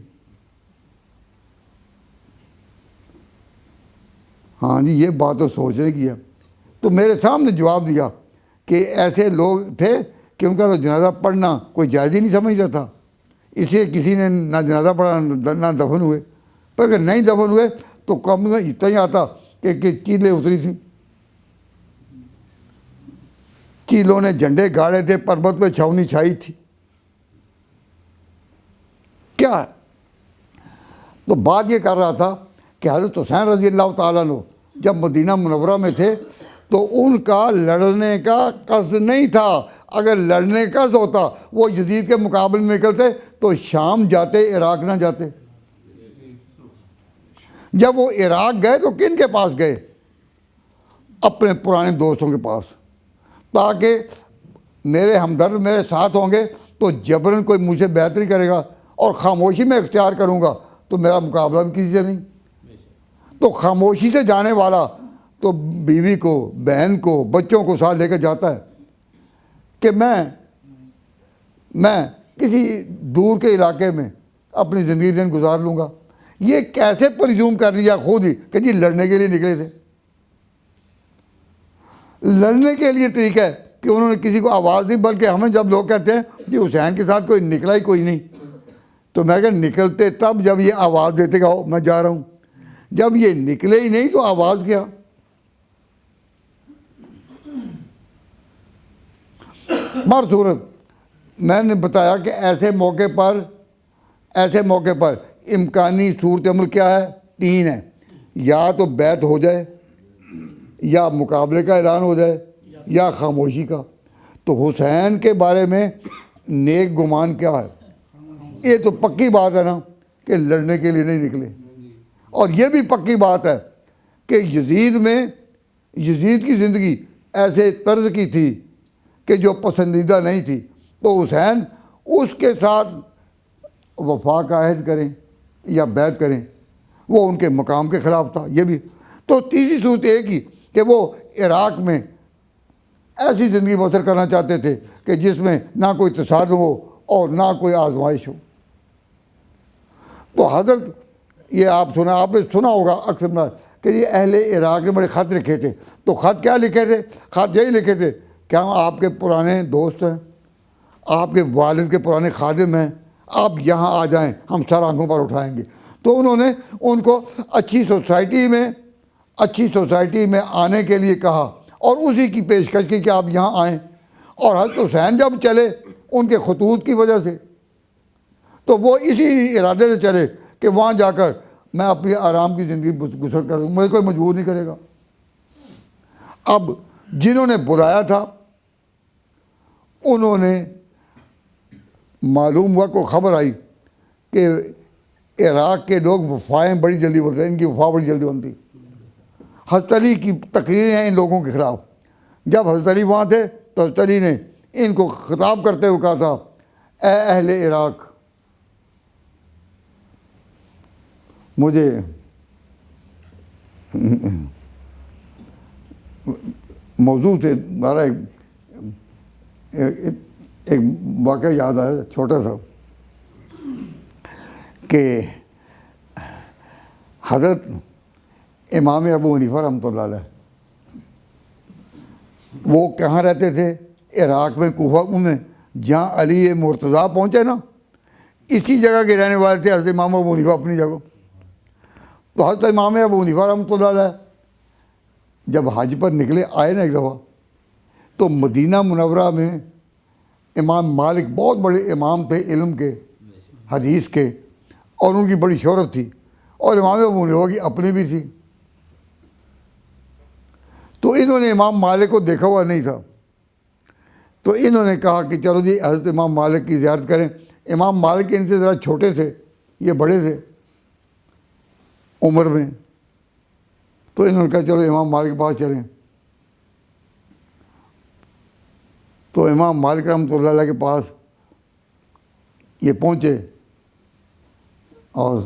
ہاں جی یہ بات تو سوچنے کی ہے. تو میرے سامنے جواب دیا کہ ایسے لوگ تھے کہ ان کا تو جنازہ پڑھنا کوئی جائز ہی نہیں سمجھتا تھا، اس لیے کسی نے نہ جنازہ پڑھا نہ دفن ہوئے. پر اگر نہیں دفن ہوئے تو کم میں اتنا ہی آتا کہ چیلیں اتری تھیں، چیلوں نے جھنڈے گاڑے تھے، پربت پہ چھاونی چھائی تھی. کیا تو بات یہ کر رہا تھا کہ حضرت حسین رضی اللہ تعالیٰ عنہ جب مدینہ منورہ میں تھے تو ان کا لڑنے کا قصد نہیں تھا. اگر لڑنے کا قصد ہوتا وہ یزید کے مقابلے میں نکلتے تو شام جاتے، عراق نہ جاتے. جب وہ عراق گئے تو کن کے پاس گئے؟ اپنے پرانے دوستوں کے پاس، تاکہ میرے ہمدرد میرے ساتھ ہوں گے تو جبراً کوئی مجھ سے بیعت نہیں کرے گا، اور خاموشی میں اختیار کروں گا تو میرا مقابلہ بھی کسی سے نہیں. تو خاموشی سے جانے والا تو بیوی کو، بہن کو، بچوں کو ساتھ لے کے جاتا ہے کہ میں کسی دور کے علاقے میں اپنی زندگی دن گزار لوں گا. یہ کیسے پرزیوم کر لیا خود ہی کہ جی لڑنے کے لیے نکلے تھے. لڑنے کے لیے طریقہ ہے کہ انہوں نے کسی کو آواز دی، بلکہ ہمیں جب لوگ کہتے ہیں کہ حسین کے ساتھ کوئی نکلا ہی کوئی نہیں، تو میں کہ نکلتے تب جب یہ آواز دیتے گا میں جا رہا ہوں، جب یہ نکلے ہی نہیں تو آواز کیا؟ بہر صورت میں نے بتایا کہ ایسے موقع پر امکانی صورت عمل کیا ہے؟ 3 ہے، یا تو بیعت ہو جائے، یا مقابلے کا اعلان ہو جائے، یا خاموشی کا۔ تو حسین کے بارے میں نیک گمان کیا ہے؟ یہ تو پکی بات ہے نا کہ لڑنے کے لیے نہیں نکلے، اور یہ بھی پکی بات ہے کہ یزید کی زندگی ایسے طرز کی تھی کہ جو پسندیدہ نہیں تھی، تو حسین اس کے ساتھ وفا کا عہد کریں یا بیعت کریں، وہ ان کے مقام کے خلاف تھا۔ یہ بھی تو تیسری صورت ایک ہی کہ وہ عراق میں ایسی زندگی بسر کرنا چاہتے تھے کہ جس میں نہ کوئی تصادم ہو اور نہ کوئی آزمائش ہو۔ تو حضرت یہ آپ نے سنا ہوگا اکثر کہ یہ اہل عراق نے بڑے خط لکھے تھے، تو خط کیا لکھے تھے؟ خط یہی لکھے تھے کہ ہم آپ کے پرانے دوست ہیں، آپ کے والد کے پرانے خادم ہیں، آپ یہاں آ جائیں، ہم سر آنکھوں پر اٹھائیں گے۔ تو انہوں نے ان کو اچھی سوسائٹی میں آنے کے لیے کہا اور اسی کی پیشکش کی کہ آپ یہاں آئیں۔ اور حضرت حسین جب چلے ان کے خطوط کی وجہ سے، تو وہ اسی ارادے سے چلے کہ وہاں جا کر میں اپنی آرام کی زندگی بسر کروں، مجھے کوئی مجبور نہیں کرے گا۔ اب جنہوں نے بلایا تھا انہوں نے معلوم ہوا کو خبر آئی کہ عراق کے لوگ وفائیں بڑی جلدی بنتے ہیں، ان کی وفا بڑی جلدی بنتی۔ حضرت علی کی تقریریں ہیں ان لوگوں کے خلاف۔ جب حضرت علی وہاں تھے تو حضرت علی نے ان کو خطاب کرتے ہوئے کہا تھا، اے اہل عراق، مجھے موضوع سے ہمارا ایک واقعہ یاد آیا چھوٹا سا، کہ حضرت امام ابو حنیفہ رحمۃ اللہ علیہ وہ کہاں رہتے تھے؟ عراق میں، کوفہ میں، جہاں علی مرتضیٰ پہنچے نا، اسی جگہ کے رہنے والے تھے حضرت امام ابو حنیفہ اپنی جگہ۔ تو حضرت امام ابو حنیفہ رحمۃ اللہ علیہ جب حج پر نکلے آئے نا ایک دفعہ، تو مدینہ منورہ میں امام مالک بہت بڑے امام تھے علم کے، حدیث کے، اور ان کی بڑی شہرت تھی، اور امام ابو حنیفہ کی اپنی بھی تھی۔ تو انہوں نے امام مالک کو دیکھا ہوا نہیں تھا، تو انہوں نے کہا کہ چلو جی حضرت امام مالک کی زیارت کریں۔ امام مالک ان سے ذرا چھوٹے تھے، یہ بڑے تھے عمر میں، تو انہوں نے کہا چلو امام مالک کے پاس چلیں۔ تو امام مالک رحمۃ اللہ علیہ کے پاس یہ پہنچے اور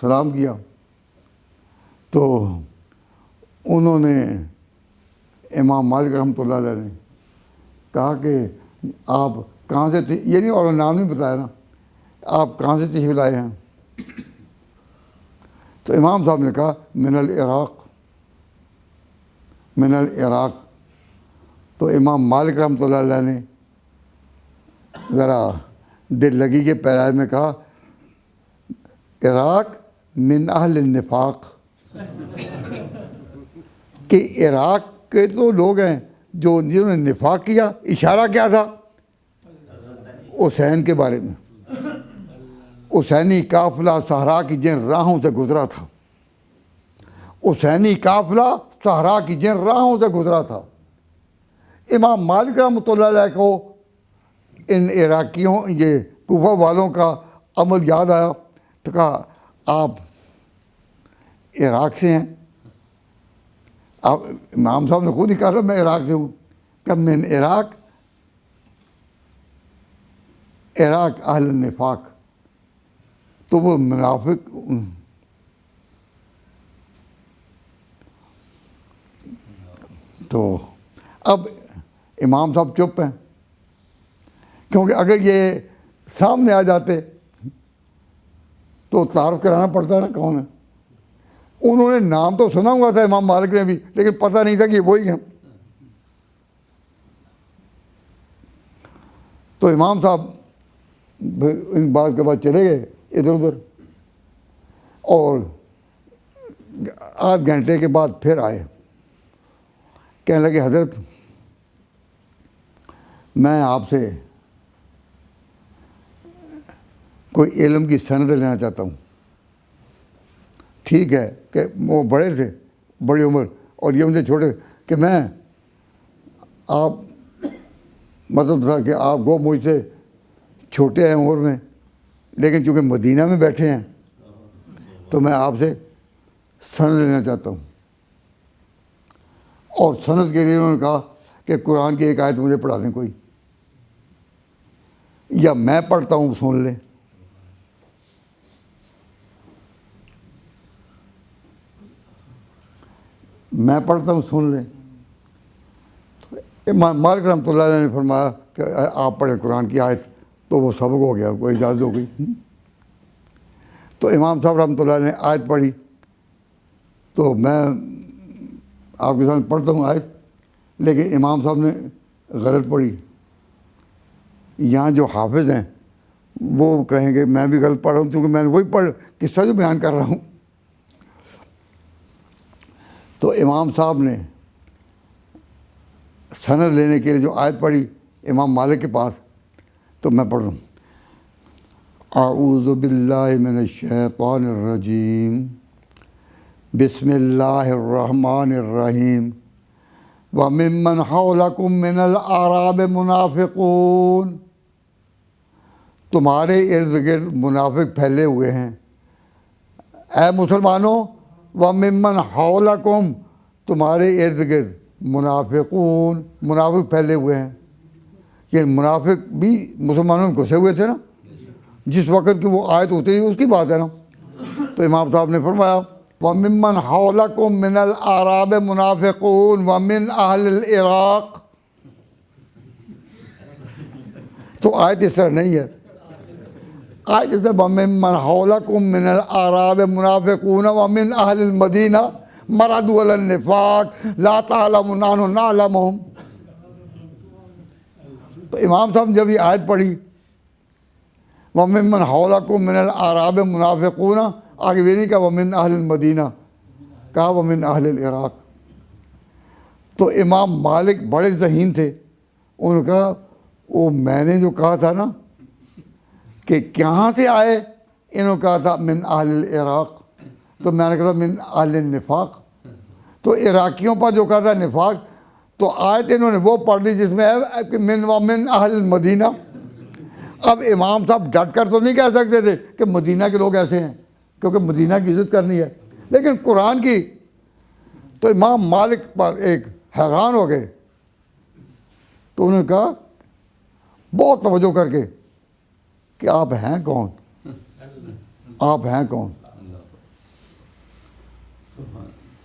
سلام کیا، تو انہوں نے امام مالک رحمۃ اللہ علیہ نے کہا کہ آپ کہاں سے تھے، یہ نہیں، اور نام نہیں بتایا نا، آپ کہاں سے تشریف لائے ہیں؟ تو امام صاحب نے کہا من العراق۔ تو امام مالک رحمۃ اللہ علیہ نے ذرا دل لگی کے پیرائے میں کہا عراق من اہل النفاق، کہ عراق کے تو لوگ ہیں جنہوں نے نفاق کیا۔ اشارہ کیا تھا؟ حسین کے بارے میں، حسینی قافلہ صحرا کی جن راہوں سے گزرا تھا، حسینی قافلہ صحرا کی جن راہوں سے گزرا تھا۔ امام مالک رحمۃ اللہ علیہ کو ان عراقیوں، یہ کوفہ والوں کا عمل یاد آیا، تو کہا آپ عراق سے ہیں؟ آپ امام صاحب نے خود ہی کہا تھا میں عراق سے ہوں، کہ من عراق اہل النفاق۔ تو وہ منافق، تو اب امام صاحب چپ ہیں، کیونکہ اگر یہ سامنے آ جاتے تو تعارف کرانا پڑتا ہے نا کون ہے۔ انہوں نے نام تو سنا ہوا تھا امام مالک نے بھی، لیکن پتہ نہیں تھا کہ یہ وہی ہیں۔ تو امام صاحب ان بات کے بعد چلے گئے ادھر ادھر، اور آدھ گھنٹے کے بعد پھر آئے، کہنے لگے حضرت میں آپ سے کوئی علم کی سند لینا چاہتا ہوں۔ ٹھیک ہے کہ وہ بڑے تھے، بڑی عمر، اور یہ ان سے چھوٹے، کہ میں آپ مطلب تھا کہ آپ وہ مجھ سے چھوٹے ہیں عمر میں، لیکن چونکہ مدینہ میں بیٹھے ہیں تو میں آپ سے سند لینا چاہتا ہوں۔ اور سند کے لیے انہوں نے کہا کہ قرآن کی ایک آیت مجھے پڑھا دیں کوئی، یا میں پڑھتا ہوں سن لیں۔ میں پڑھتا ہوں سن لیں۔ امام مالک رحمۃ اللہ علیہ نے فرمایا کہ آپ پڑھیں قرآن کی آیت، تو وہ سبق ہو گیا، کوئی اجازت ہو گئی۔ تو امام صاحب رحمۃ اللہ علیہ نے آیت پڑھی، تو میں آپ کے سامنے پڑھتا ہوں آیت، لیکن امام صاحب نے غلط پڑھی۔ یہاں جو حافظ ہیں وہ کہیں گے میں بھی غلط پڑھ رہا ہوں، کیونکہ میں نے وہی قصہ جو بیان کر رہا ہوں۔ تو امام صاحب نے سند لینے کے لیے جو آیت پڑھی امام مالک کے پاس، تو میں پڑھ رہا ہوں، اعوذ باللہ من الشیطان الرجیم، بسم اللہ الرحمن الرحیم، وَمِمَّنْ حَوْلَكُم مِّنَ الْأَعْرَابِ مُنَافِقُونَ، تمہارے ارد گرد منافق پھیلے ہوئے ہیں۔ اے مسلمانوں، وَمِمَّنْ حَوْلَكُم، تمہارے ارد گرد منافقون، منافق پھیلے ہوئے ہیں۔ یہ منافق بھی مسلمانوں میں گھسے ہوئے تھے نا، جس وقت کی وہ آیت ہوتی ہے اس کی بات ہے نا۔ تو امام صاحب نے فرمایا وَمِمَّنْ حَوْلَكُم مِّنَ الْأَعْرَابِ مُنَافِقُونَ وَمِنْ أَهْلِ الْعِرَاقِ، تو آیت اس طرح نہیں ہے۔ آیت اس طرح وَمِمَّنْ حَوْلَكُم مِّنَ الْأَعْرَابِ مُنَافِقُونَ وَمِنْ أَهْلِ الْمَدِينَةِ مَرَدُوا عَلَى النِّفَاقِ لَا تَعْلَمُهُمْ نَحْنُ نَعْلَمُهُمْ۔ تو امام صاحب نے جب یہ آیت پڑھی وَمِمَّنْ حَوْلَكُم مِّنَ الْأَعْرَابِ مُنَافِقُونَ، آگے بھی نہیں کہا وَمِنْ أَهْلِ الْمَدِينَةِ، کہا وَمِنْ أَهْلِ الْعِرَاقِ۔ تو امام مالک بڑے ذہین تھے، انہوں نے کہا وہ میں نے جو کہا تھا نا کہ کہاں سے آئے، انہوں نے کہا تھا من اہل العراق، تو میں نے کہا تھا من اہل النفاق، تو عراقیوں پر جو کہا تھا نفاق، تو آیت انہوں نے وہ پڑھ دی جس میں ہے کہ من اہل المدینہ۔ اب امام صاحب ڈٹ کر تو نہیں کہہ سکتے تھے کہ مدینہ کے لوگ ایسے ہیں، کیونکہ مدینہ کی عزت کرنی ہے، لیکن قرآن کی، تو امام مالک پر ایک حیران ہو گئے۔ تو انہوں نے کہا بہت توجہ کر کے کہ آپ ہیں کون، آپ ہیں کون؟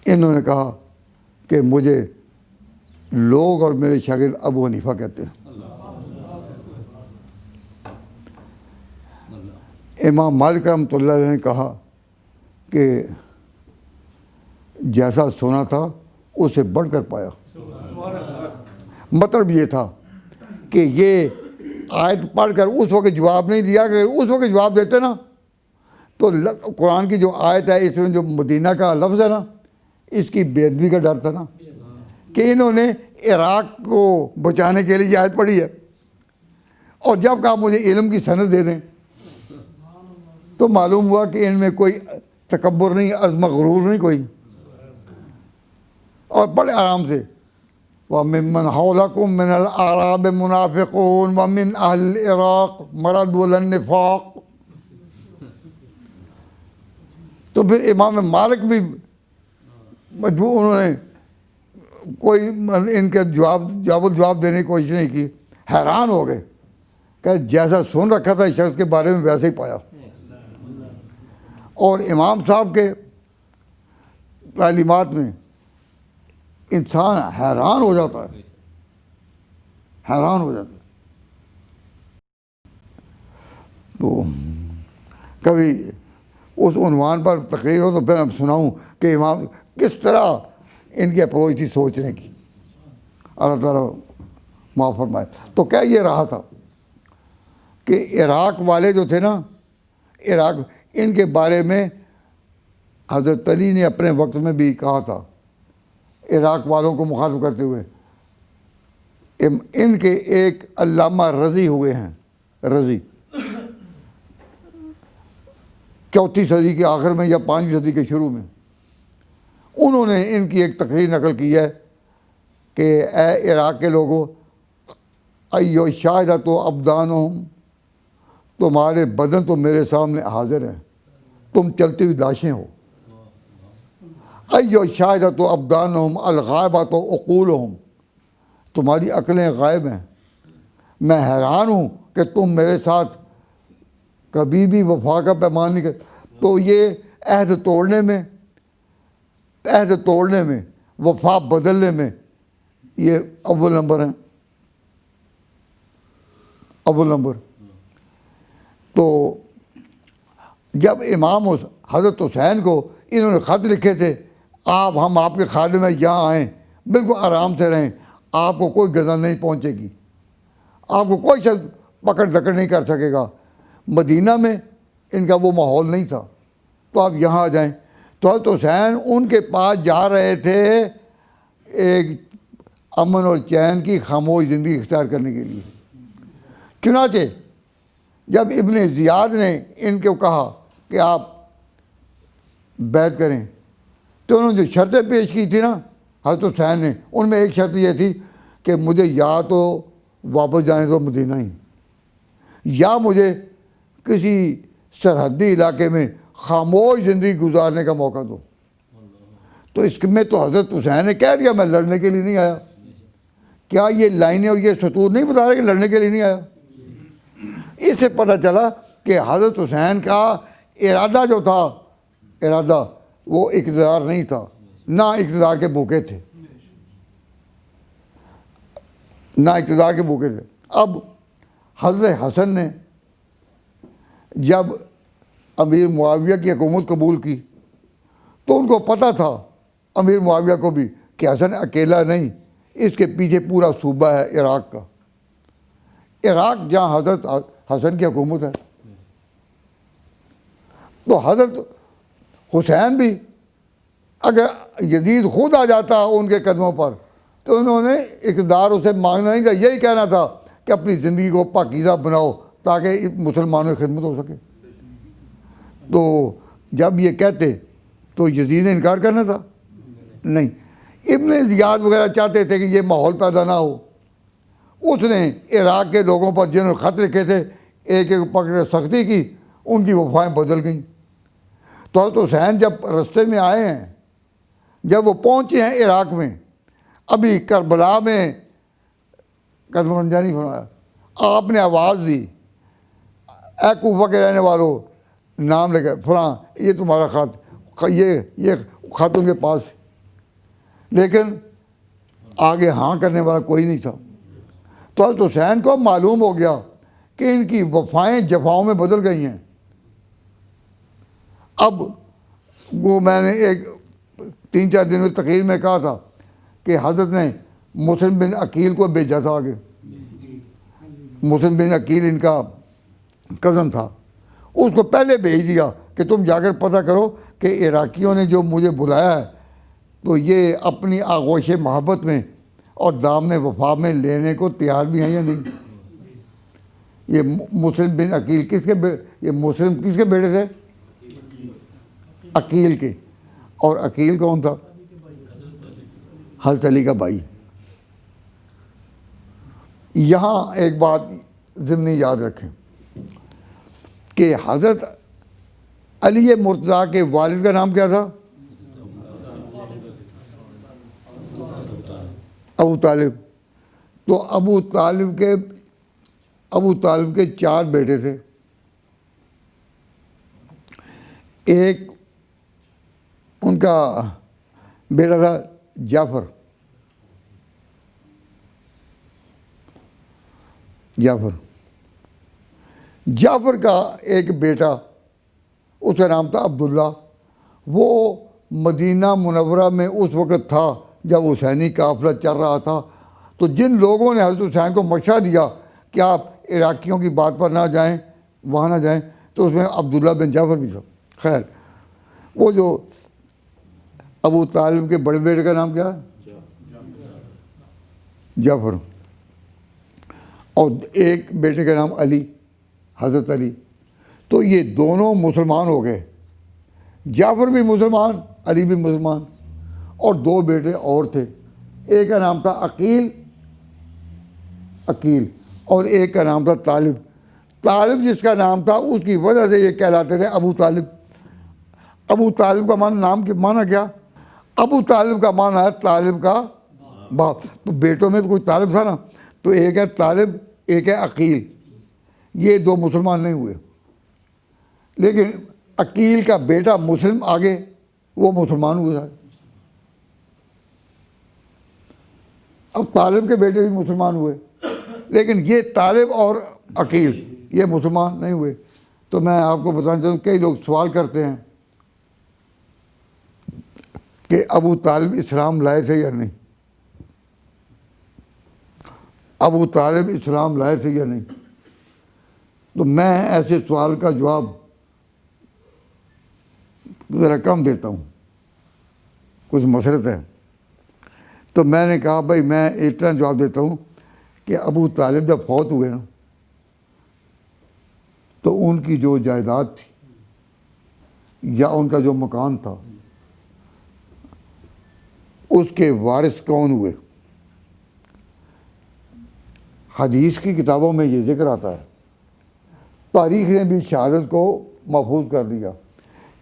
انہوں نے کہا کہ مجھے لوگ اور میرے شاگرد ابو حنیفہ کہتے ہیں۔ امام مالک رحمۃ اللہ علیہ نے کہا کہ جیسا سنا تھا اس سے بڑھ کر پایا۔ مطلب یہ تھا کہ یہ آیت پڑھ کر اس وقت جواب نہیں دیا، کہ اس وقت جواب دیتے نا تو قرآن کی جو آیت ہے اس میں جو مدینہ کا لفظ ہے نا، اس کی بے ادبی کا ڈر تھا نا، کہ انہوں نے عراق کو بچانے کے لیے یہ آیت پڑھی ہے، اور جب کہا مجھے علم کی سند دے دیں، تو معلوم ہوا کہ ان میں کوئی تکبر نہیں، عظم غرور نہیں کوئی، اور بڑے آرام سے وَمِمَّنْ حَوْلَكُم مِّنَ الْأَعْرَابِ مُنَافِقُونَ وَمِنْ أَهْلِ الْعِرَاقِ مَرَدُوا عَلَى النِّفَاقِ۔ تو پھر امام مالک بھی مجبور، انہوں نے کوئی ان کے جواب دینے کی کوشش نہیں کی، حیران ہو گئے کہ جیسا سن رکھا تھا اس شخص کے بارے میں ویسے ہی پایا۔ اور امام صاحب کے تعلیمات میں انسان حیران ہو جاتا ہے، حیران ہو جاتا ہے۔ تو کبھی اس عنوان پر تقریر ہو تو پھر ہم سناؤں کہ امام کس طرح ان کی اپروچ تھی سوچنے کی، اللہ تعالیٰ معاف فرمائے۔ تو کیا یہ رہا تھا کہ عراق والے جو تھے نا، عراق، ان کے بارے میں حضرت علی نے اپنے وقت میں بھی کہا تھا، عراق والوں کو مخاطب کرتے ہوئے، ان کے ایک علامہ رضی ہوئے ہیں، رضی، 4 صدی کے آخر میں یا 5 صدی کے شروع میں، انہوں نے ان کی ایک تقریر نقل کی ہے کہ اے عراق کے لوگوں، ایو شاہدۃ ابدانہم، تمہارے بدن تو میرے سامنے حاضر ہیں، تم چلتی ہوئی لاشیں ہو، ایو شاہدۃ ابدانہم الغائبۃ عقولہم، تمہاری عقلیں غائب ہیں، میں حیران ہوں کہ تم میرے ساتھ کبھی بھی وفا کا پیمان نہیں کرتے۔ تو یہ عہد توڑنے میں، وفا بدلنے میں یہ اول نمبر ہیں، اول نمبر۔ تو جب امام حضرت حسین کو انہوں نے خط لکھے تھے، ہم آپ کے خادم میں یہاں آئیں، بالکل آرام سے رہیں، آپ کو کوئی غذا نہیں پہنچے گی، آپ کو کوئی شخص پکڑ دکڑ نہیں کر سکے گا، مدینہ میں ان کا وہ ماحول نہیں تھا، تو آپ یہاں آ جائیں۔ تو حضرت حسین ان کے پاس جا رہے تھے ایک امن اور چین کی خاموش زندگی اختیار کرنے کے لیے۔ چنانچہ جب ابن زیاد نے ان کو کہا کہ آپ بیعت کریں، تو انہوں نے جو شرطیں پیش کی تھی نا حضرت حسین نے، ان میں ایک شرط یہ تھی کہ مجھے یا تو واپس جانے دو مدینہ ہی، یا مجھے کسی سرحدی علاقے میں خاموش زندگی گزارنے کا موقع دو۔ تو اس میں تو حضرت حسین نے کہہ دیا میں لڑنے کے لیے نہیں آیا۔ کیا یہ لائنیں اور یہ سطور نہیں بتا رہے کہ لڑنے کے لیے نہیں آیا؟ اس سے پتہ چلا کہ حضرت حسین کا ارادہ جو تھا، ارادہ وہ اقتدار نہیں تھا، نہ اقتدار کے بھوکے تھے، نہ اقتدار کے بھوکے تھے۔ اب حضرت حسن نے جب امیر معاویہ کی حکومت قبول کی تو ان کو پتہ تھا، امیر معاویہ کو بھی، کہ حسن اکیلا نہیں، اس کے پیچھے پورا صوبہ ہے عراق کا، عراق جہاں حضرت حسن کی حکومت ہے۔ تو حضرت حسین بھی اگر یزید خود آ جاتا ان کے قدموں پر تو انہوں نے اقتدار اسے مانگنا نہیں تھا، یہی کہنا تھا کہ اپنی زندگی کو پاکیزہ بناؤ تاکہ مسلمانوں کی خدمت ہو سکے۔ تو جب یہ کہتے تو یزید نے انکار کرنا تھا؟ نہیں۔ ابن زیاد وغیرہ چاہتے تھے کہ یہ ماحول پیدا نہ ہو، اس نے عراق کے لوگوں پر جنہوں نے خط لکھے تھے ایک ایک پکڑ سختی کی، ان کی وفائیں بدل گئیں۔ تو حضرت حسین جب رستے میں آئے ہیں، جب وہ پہنچے ہیں عراق میں، ابھی کربلا میں قدم رنجانی فرمایا، آپ نے آواز دی، اے کوفہ کے رہنے والوں، نام لے کے فلاں یہ تمہارا خط، یہ خط ان کے پاس، لیکن آگے ہاں کرنے والا کوئی نہیں تھا۔ تو حضرت حسین کو معلوم ہو گیا کہ ان کی وفائیں جفاؤں میں بدل گئی ہیں۔ اب وہ میں نے ایک 3-4 دن میں تقریر میں کہا تھا کہ حضرت نے مسلم بن عقیل کو بھیجا تھا آگے، مسلم بن عقیل ان کا کزن تھا، اس کو پہلے بھیج دیا کہ تم جا کر پتہ کرو کہ عراقیوں نے جو مجھے بلایا ہے تو یہ اپنی آغوش محبت میں اور دامن وفا میں لینے کو تیار بھی ہیں یا نہیں۔ یہ مسلم بن عقیل یہ مسلم کس کے بیٹے تھے؟ عقیل کے، اور عقیل کون تھا؟ حضرت علی کا بھائی۔ یہاں ایک بات ضمنی یاد رکھیں کہ حضرت علی مرتضیٰ کے والد کا نام کیا تھا؟ ابو طالب۔ تو ابو طالب کے 4 بیٹے تھے، ایک ان کا بیٹا تھا جعفر کا ایک بیٹا، اس کا نام تھا عبداللہ، وہ مدینہ منورہ میں اس وقت تھا جب حسینی قافلہ چل رہا تھا۔ تو جن لوگوں نے حضرت حسین کو مشورہ دیا کہ آپ عراقیوں کی بات پر نہ جائیں، وہاں نہ جائیں، تو اس میں عبداللہ بن جعفر بھی تھا. خیر، وہ جو ابو طالب کے بڑے بیٹے کا نام کیا ہے؟ جعفر. اور ایک بیٹے کا نام علی، حضرت علی. تو یہ دونوں مسلمان ہو گئے، جعفر بھی مسلمان، علی بھی مسلمان. اور دو بیٹے اور تھے، ایک کا نام تھا عقیل، اور ایک کا نام تھا طالب. طالب جس کا نام تھا اس کی وجہ سے یہ کہلاتے تھے ابو طالب. ابو طالب کا معنی کیا؟ ابو طالب کا معنی ہے طالب کا باپ. تو بیٹوں میں تو کوئی طالب تھا نا، تو ایک ہے طالب، ایک ہے عقیل. یہ دو مسلمان نہیں ہوئے، لیکن عقیل کا بیٹا مسلم آگے، وہ مسلمان ہوئے سارے. اب طالب کے بیٹے بھی مسلمان ہوئے، لیکن یہ طالب اور عقیل یہ مسلمان نہیں ہوئے. تو میں آپ کو بتانا چاہتا ہوں، کئی لوگ سوال کرتے ہیں کہ ابو طالب اسلام لائے تھے یا نہیں، ابو طالب اسلام لائے تھے یا نہیں. تو میں ایسے سوال کا جواب ذرا کم دیتا ہوں، کچھ مسرت ہے. تو میں نے کہا بھائی میں اس طرح جواب دیتا ہوں کہ ابو طالب جب فوت ہوئے نا، تو ان کی جو جائیداد تھی یا ان کا جو مکان تھا، اس کے وارث کون ہوئے؟ حدیث کی کتابوں میں یہ ذکر آتا ہے، تاریخ نے بھی شہادت کو محفوظ کر دیا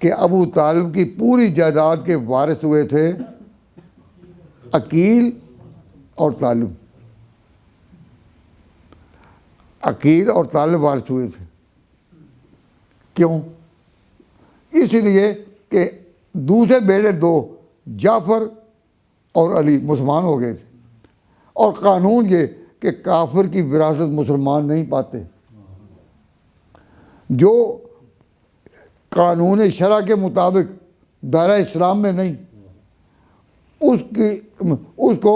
کہ ابو طالب کی پوری جائیداد کے وارث ہوئے تھے عقیل اور طالب. عقیل اور طالب وارث ہوئے تھے. کیوں؟ اس لیے کہ دوسرے بیٹے دو جعفر اور علی مسلمان ہو گئے تھے، اور قانون یہ کہ کافر کی وراثت مسلمان نہیں پاتے. جو قانون شرع کے مطابق دائرہ اسلام میں نہیں، اس کو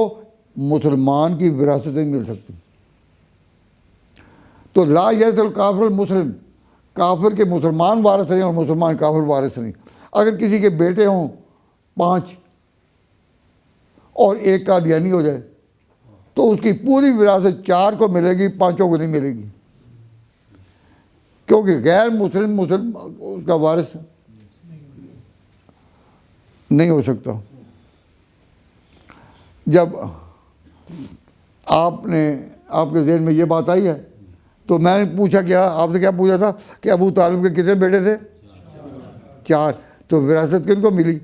مسلمان کی وراثت نہیں مل سکتی. تو لا یرث الکافر المسلم، کافر کے مسلمان وارث نہیں اور مسلمان کافر وارث نہیں. اگر کسی کے بیٹے ہوں 5 اور ایک قادیانی ہو جائے تو اس کی پوری وراثت 4 کو ملے گی، 5 کو نہیں ملے گی، کیونکہ غیر مسلم اس کا وارث نہیں ہو سکتا. جب آپ کے ذہن میں یہ بات آئی ہے تو میں نے پوچھا، کیا آپ سے کیا پوچھا تھا کہ ابو طالب کے کتنے بیٹے تھے؟ 4. تو وراثت کن کو ملی؟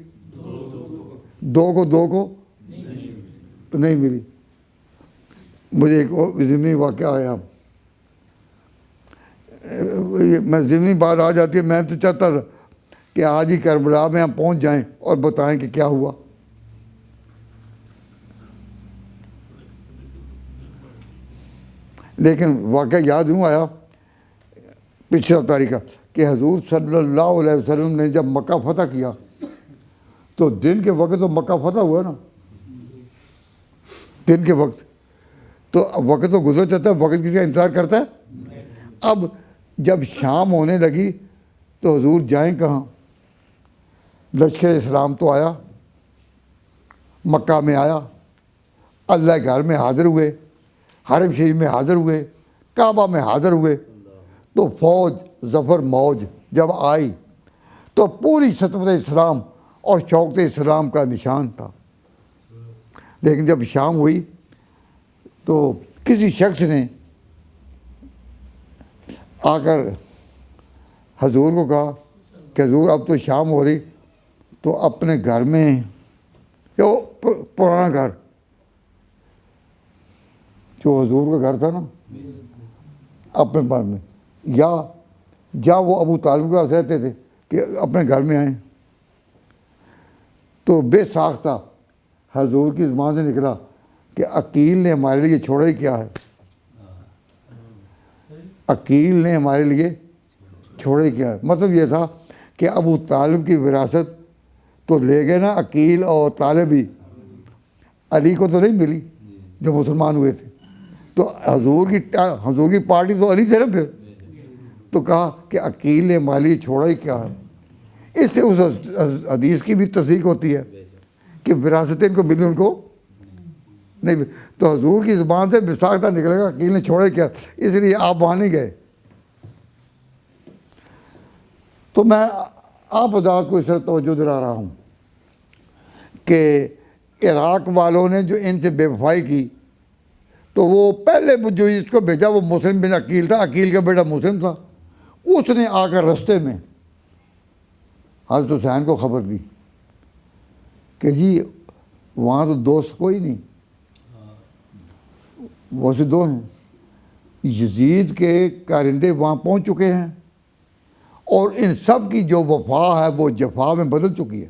2 کو نہیں ملی. مجھے ایک ضمنی واقعہ آیا، میں ضمنی بات آ جاتی ہے، میں تو چاہتا تھا کہ آج ہی کربلا میں ہم پہنچ جائیں اور بتائیں کہ کیا ہوا. لیکن واقعہ یاد یوں آیا پچھلا تاریخ کہ حضور صلی اللہ علیہ وسلم نے جب مکہ فتح کیا تو دن کے وقت تو مکہ فتح ہوا نا، دن کے وقت تو وقت تو گزر جاتا ہے، وقت کسی کا انتظار کرتا ہے. اب جب شام ہونے لگی تو حضور جائیں کہاں؟ لشکر اسلام تو آیا، مکہ میں آیا، اللہ کے گھر میں حاضر ہوئے، حرم شریف میں حاضر ہوئے، کعبہ میں حاضر ہوئے. تو فوج ظفر موج جب آئی تو پوری سطوت اسلام اور شوکت اسلام کا نشان تھا. لیکن جب شام ہوئی تو کسی شخص نے آ کر حضور کو کہا کہ حضور اب تو شام ہو رہی، تو اپنے گھر میں، جو پرانا گھر جو حضور کا گھر تھا نا، اپنے بار میں، یا جہاں وہ ابو طالب کے پاس رہتے تھے، کہ اپنے گھر میں آئیں. تو بے ساختہ حضور کی زبان سے نکلا کہ عقیل نے ہمارے لیے چھوڑا ہی کیا ہے، عقیل نے ہمارے لیے چھوڑا ہی کیا ہے. مطلب یہ تھا کہ ابو طالب کی وراثت تو لے گئے نا عقیل اور طالب ہی، علی کو تو نہیں ملی جو مسلمان ہوئے تھے. تو حضور کی پارٹی تو علی سے نا پھر. تو کہا کہ عقیل نے مالی چھوڑا ہی کیا ہے. اس سے اس حدیث کی بھی تصدیق ہوتی ہے کہ وراثتیں ان کو ملی, ان کو نہیں. تو حضور کی زبان سے بساختہ نکلے گا عقیل نے چھوڑا ہی کیا, اس لیے آپ وہاں نہیں گئے. تو میں آپ حضرات کو اس طرح توجہ دلا رہا ہوں کہ عراق والوں نے جو ان سے بے وفائی کی, تو وہ پہلے جو اس کو بھیجا وہ مسلم بن عقیل تھا, عقیل کا بیٹا مسلم تھا. اس نے آ کر رستے میں حضرت حسین کو خبر دی کہ جی وہاں تو دوست کوئی نہیں, وہ سے دو ہیں. یزید کے کارندے وہاں پہنچ چکے ہیں اور ان سب کی جو وفا ہے وہ جفا میں بدل چکی ہے.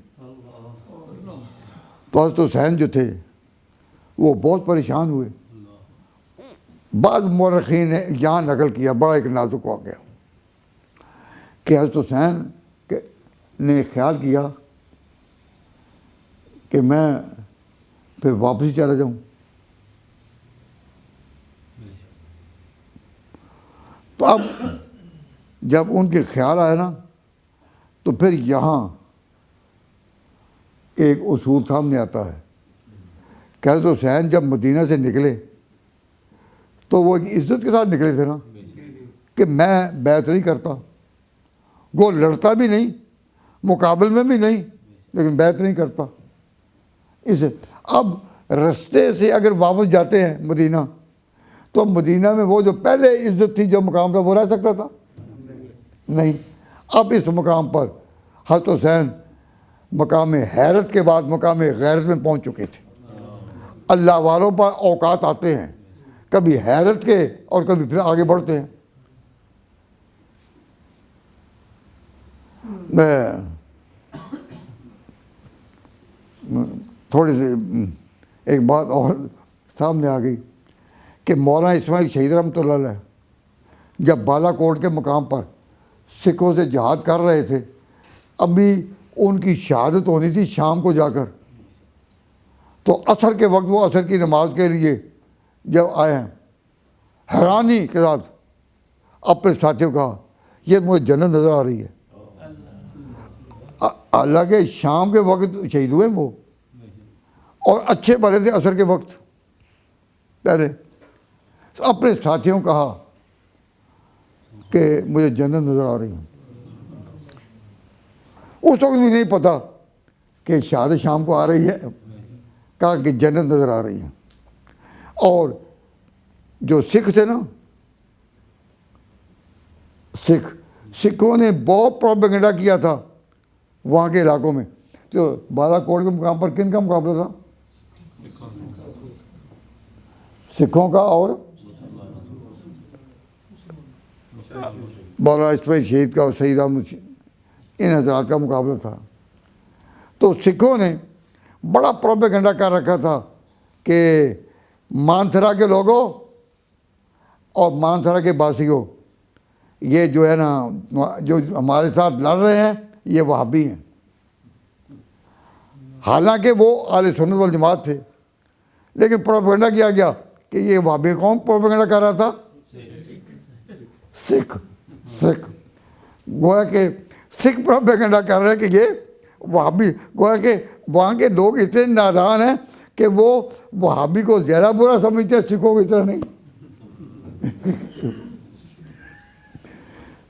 تو حضرت حسین جو تھے وہ بہت پریشان ہوئے. بعض مورخین نے یہاں نقل کیا, بڑا ایک نازک واقعہ, کہ حضرت حسین نے خیال کیا کہ میں پھر واپس ہی چلا جاؤں. تو اب جب ان کے خیال آیا نا, تو پھر یہاں ایک اصول سامنے آتا ہے کہ حضرت حسین جب مدینہ سے نکلے تو وہ ایک عزت کے ساتھ نکلے تھے نا, کہ میں بیعت نہیں کرتا, گو لڑتا بھی نہیں, مقابل میں بھی نہیں, لیکن بیعت نہیں کرتا. اسے اب رستے سے اگر واپس جاتے ہیں مدینہ, تو مدینہ میں وہ جو پہلے عزت تھی, جو مقام تھا, وہ رہ سکتا تھا نہیں. اب اس مقام پر حضرت حسین مقام حیرت کے بعد مقام غیرت میں پہنچ چکے تھے. اللہ والوں پر اوقات آتے ہیں, کبھی حیرت کے اور کبھی پھر آگے بڑھتے ہیں. میں تھوڑی سی ایک بات اور سامنے آ گئی کہ مولانا اسماعیل شہید رحمۃ اللہ علیہ جب بالا کوٹ کے مقام پر سکھوں سے جہاد کر رہے تھے, ابھی ان کی شہادت ہونی تھی شام کو جا کر. تو عصر کے وقت وہ عصر کی نماز کے لیے جب آئے ہیں, حیرانی کے ساتھ اپنے ساتھیوں کہا یہ مجھے جنت نظر آ رہی ہے. حالانکہ شام کے وقت شہید ہوئے وہ, اور اچھے بھلے سے عصر کے وقت پہلے. اپنے ساتھیوں کہا کہ مجھے جنت نظر آ رہی ہے. اس وقت بھی نہیں پتا کہ شہادت شام کو آ رہی ہے, کہا کہ جنت نظر آ رہی ہے. اور جو سکھ تھے نا, سکھوں نے بہت پروپیگنڈا کیا تھا وہاں کے علاقوں میں. تو بالا کوٹ کے مقام پر کن کا مقابلہ تھا؟ سکھوں کا اور مولانا اسماعیل شہید کا اور سید احمد, ان حضرات کا مقابلہ تھا. تو سکھوں نے بڑا پروپیگنڈا کر رکھا تھا کہ مانتھرا کے لوگوں اور مانتھرا کے باسیوں, یہ جو ہے نا جو ہمارے ساتھ لڑ رہے ہیں یہ وہابی ہیں. حالانکہ وہ اہل سنت والجماعت تھے, لیکن پروپیگنڈا کیا گیا کہ یہ وہابی. کون پروپیگنڈا کر رہا تھا؟ سکھ. گویا کہ سکھ پروپیگنڈا کر رہے ہیں کہ یہ وہابی. گویا کہ وہاں کے لوگ اتنے نادان ہیں کہ وہ وہابی کو زیادہ برا سمجھتے ہیں, سکھوں کو اس طرح نہیں.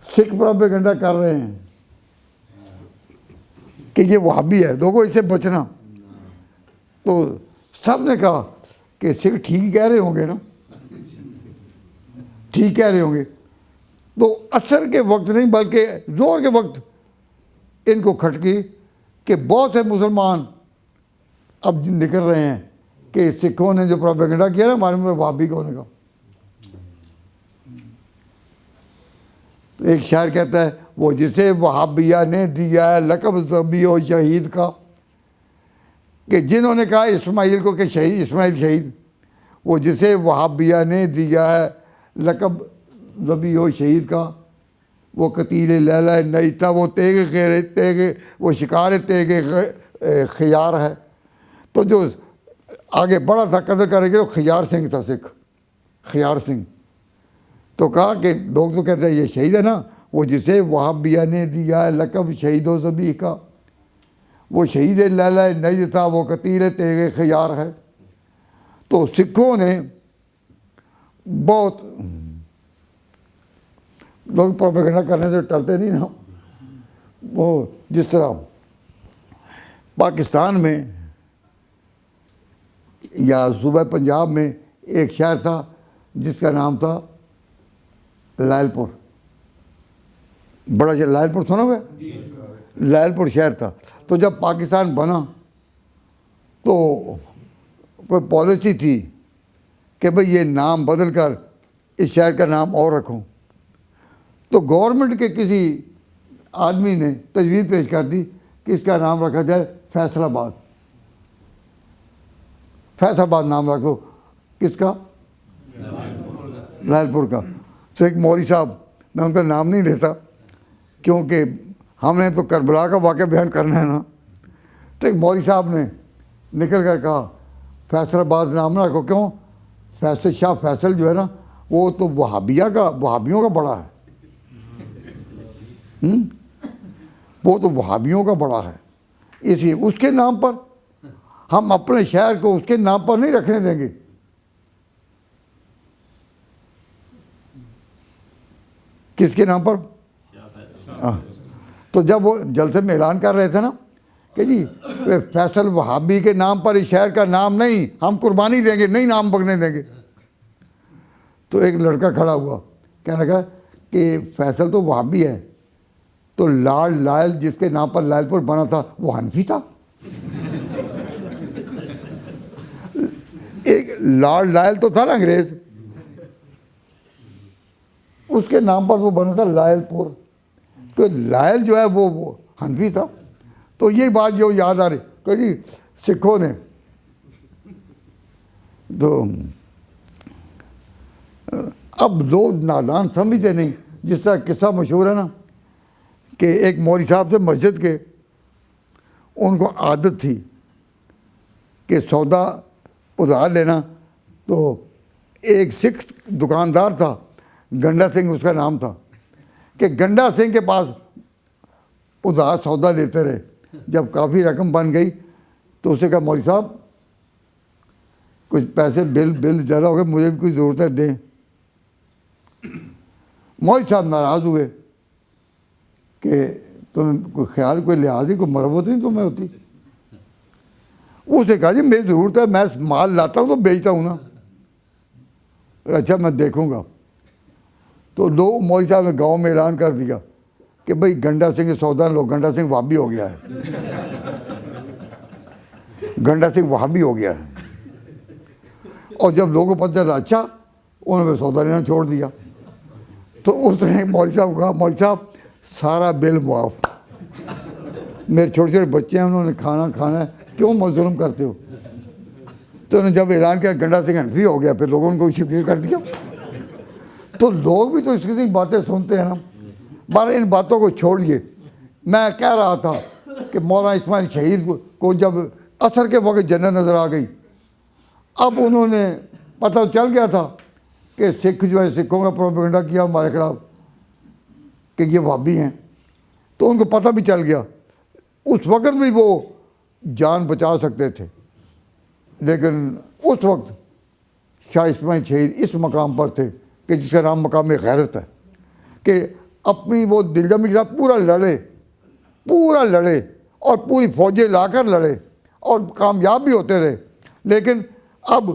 سکھ پروپیگنڈا کر رہے ہیں کہ یہ وہابی ہے, لوگوں اس سے بچنا. تو سب نے کہا کہ سکھ ٹھیک کہہ رہے ہوں گے نا, ٹھیک کہہ رہے ہوں گے. تو عصر کے وقت نہیں بلکہ زور کے وقت ان کو کھٹکی کہ بہت سے مسلمان اب نکل رہے ہیں کہ سکھوں نے جو پروپیگنڈا کیا نا ہمارے میں وہابی کو ہونے کا. تو ایک شاعر کہتا ہے وہ جسے وہابیہ نے دیا ہے لقب ذبیح و شہید کا, کہ جنہوں نے کہا اسماعیل کو کہ شہید اسماعیل شہید, وہ جسے وہابیہ نے دیا ہے لقب ذبیح و شہید کا, وہ قتیل لیلہ نیتا, وہ وہ شکار تیغ خیار ہے. تو جو آگے بڑا تھا قدر کرے گا وہ خیار سنگھ تھا سکھ. خیار سنگھ. تو کہا کہ لوگ تو کہتے ہیں یہ شہید ہے نا, وہ جسے وہابیہ نے دیا لقب شہید و ذبیح کا, وہ شہید لیلہ نجد تھا, وہ قتیل تیغ خیار ہے. تو سکھوں نے بہت, لوگ پروپیگنڈا کرنے سے ٹلتے نہیں نا. وہ جس طرح پاکستان میں یا صوبہ پنجاب میں ایک شہر تھا جس کا نام تھا لائل پور, بڑا لائل پور سنا ہوا ہے؟ لائل پور شہر تھا. تو جب پاکستان بنا تو کوئی پالیسی تھی کہ بھئی یہ نام بدل کر اس شہر کا نام اور رکھوں. تو گورنمنٹ کے کسی آدمی نے تجویز پیش کر دی کہ اس کا نام رکھا جائے فیصل آباد. فیصل آباد نام رکھ دو. کس کا؟ لائل پور کا. تو ایک مولوی صاحب, میں ان کا نام نہیں لیتا کیونکہ ہم نے تو کربلا کا واقعہ بیان کرنا ہے نا. تو ایک مولوی صاحب نے نکل کر کہا فیصل آباد نام نہ رکھو. کیوں؟ فیصل شاہ فیصل جو ہے نا وہ تو وہابیوں کا بڑا ہے. وہ تو وہابیوں کا بڑا ہے, اس لیے اس کے نام پر ہم اپنے شہر کو اس کے نام پر نہیں رکھنے دیں گے. کس کے نام پر؟ تو جب وہ جلسے میں اعلان کر رہے تھے نا کہ جی فیصل وہابی کے نام پر اس شہر کا نام نہیں, ہم قربانی دیں گے, نہیں نام بگنے دیں گے. تو ایک لڑکا کھڑا ہوا, کہنے لگا کہ فیصل تو وہابی ہے, تو لارڈ لائل جس کے نام پر لائل پور بنا تھا وہ حنفی تھا. ایک لارڈ لائل تو تھا نا انگریز, اس کے نام پر وہ بنا تھا لائل پور. تو لائل جو ہے وہ حنفی تھا. تو یہ بات جو یاد آ رہی کہ جی سکھوں نے تو اب لوگ نادان سمجھتے نہیں. جس طرح قصہ مشہور ہے نا کہ ایک مولوی صاحب تھے مسجد کے, ان کو عادت تھی کہ سودا ادھار لینا. تو ایک سکھ دکاندار تھا, گنڈا سنگھ اس کا نام تھا, کہ گنڈا سنگھ کے پاس ادھار سودا لیتے رہے. جب کافی رقم بن گئی تو اسے کہا مولوی صاحب کچھ پیسے بل زیادہ ہو گئے, مجھے بھی کوئی ضرورت ہے دیں. مولوی صاحب ناراض ہوئے کہ تمہیں کوئی خیال, کوئی لحاظ ہی, کوئی مربت نہیں تمہیں ہوتی. اسے کہا جی میری ضرورت ہے, میں مال لاتا ہوں تو بیچتا ہوں نا. اچھا میں دیکھوں گا. تو لوگ مولوی صاحب نے گاؤں میں اعلان کر دیا کہ بھئی گنڈا سنگھ سودا لو, گنڈا سنگھ وہابی ہو گیا ہے. گنڈا سنگھ وہابی ہو گیا ہے. اور جب لوگوں کو پتہ چلا اچھا, انہوں نے سودا لینا چھوڑ دیا. تو اس نے مولوی صاحب کو کہا مولوی صاحب سارا بل معاف, میرے چھوٹے چھوٹے بچے ہیں انہوں نے کھانا ہے, کیوں ظلم کرتے ہو. تو انہوں نے جب اعلان کیا گنڈا سنگھ حنفی ہو گیا, پھر لوگوں نے شکریہ کر دیا. تو لوگ بھی تو اس قسم کی باتیں سنتے ہیں نا. بارہ ان باتوں کو چھوڑیے. میں کہہ رہا تھا کہ مولانا اسماعیل شہید کو جب عصر کے وقت جنت نظر آ گئی, اب انہوں نے پتہ چل گیا تھا کہ سکھ جو ہے سکھوں کا پروپیگنڈا کیا ہمارے خلاف کہ یہ وہابی ہیں. تو ان کو پتہ بھی چل گیا. اس وقت بھی وہ جان بچا سکتے تھے, لیکن اس وقت شاہ اسماعیل شہید اس مقام پر تھے کہ جس کا نام مقام غیرت ہے, کہ اپنی وہ دل جمی کے ساتھ پورا لڑے اور پوری فوجیں لا کر لڑے اور کامیاب بھی ہوتے رہے. لیکن اب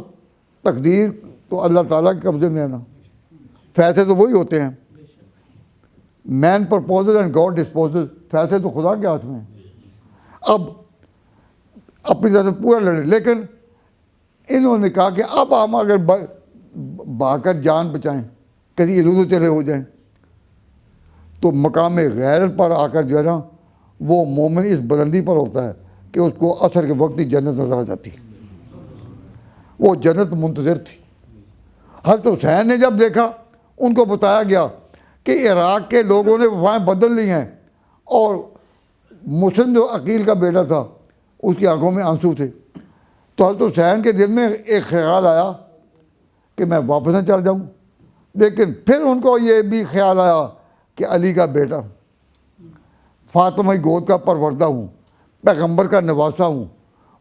تقدیر تو اللہ تعالیٰ کے قبضے میں ہے نا, فیصلے تو وہی ہوتے ہیں. مین پرپوزز اینڈ گاڈ ڈسپوزز, فیصلے تو خدا کے ہاتھ میں ہیں. اب اپنی طرف سے پورا لڑے, لیکن انہوں نے کہا کہ اب ہم اگر بھاگ کر جان بچائیں, کہیں ادھر چلے ہو جائیں, تو مقام غیرت پر آ کر جو ہے نا وہ مومن اس بلندی پر ہوتا ہے کہ اس کو عصر کے وقت ہی جنت نظر آ جاتی. وہ جنت منتظر تھی. حضرت حسین نے جب دیکھا, ان کو بتایا گیا کہ عراق کے لوگوں نے وفائیں بدل لی ہیں, اور مسلم جو عقیل کا بیٹا تھا اس کی آنکھوں میں آنسو تھے. تو حضرت حسین کے دل میں ایک خیال آیا کہ میں واپس نہ چل جاؤں، لیکن پھر ان کو یہ بھی خیال آیا کہ علی کا بیٹا، فاطمہ کی گود کا پروردہ ہوں، پیغمبر کا نواسہ ہوں،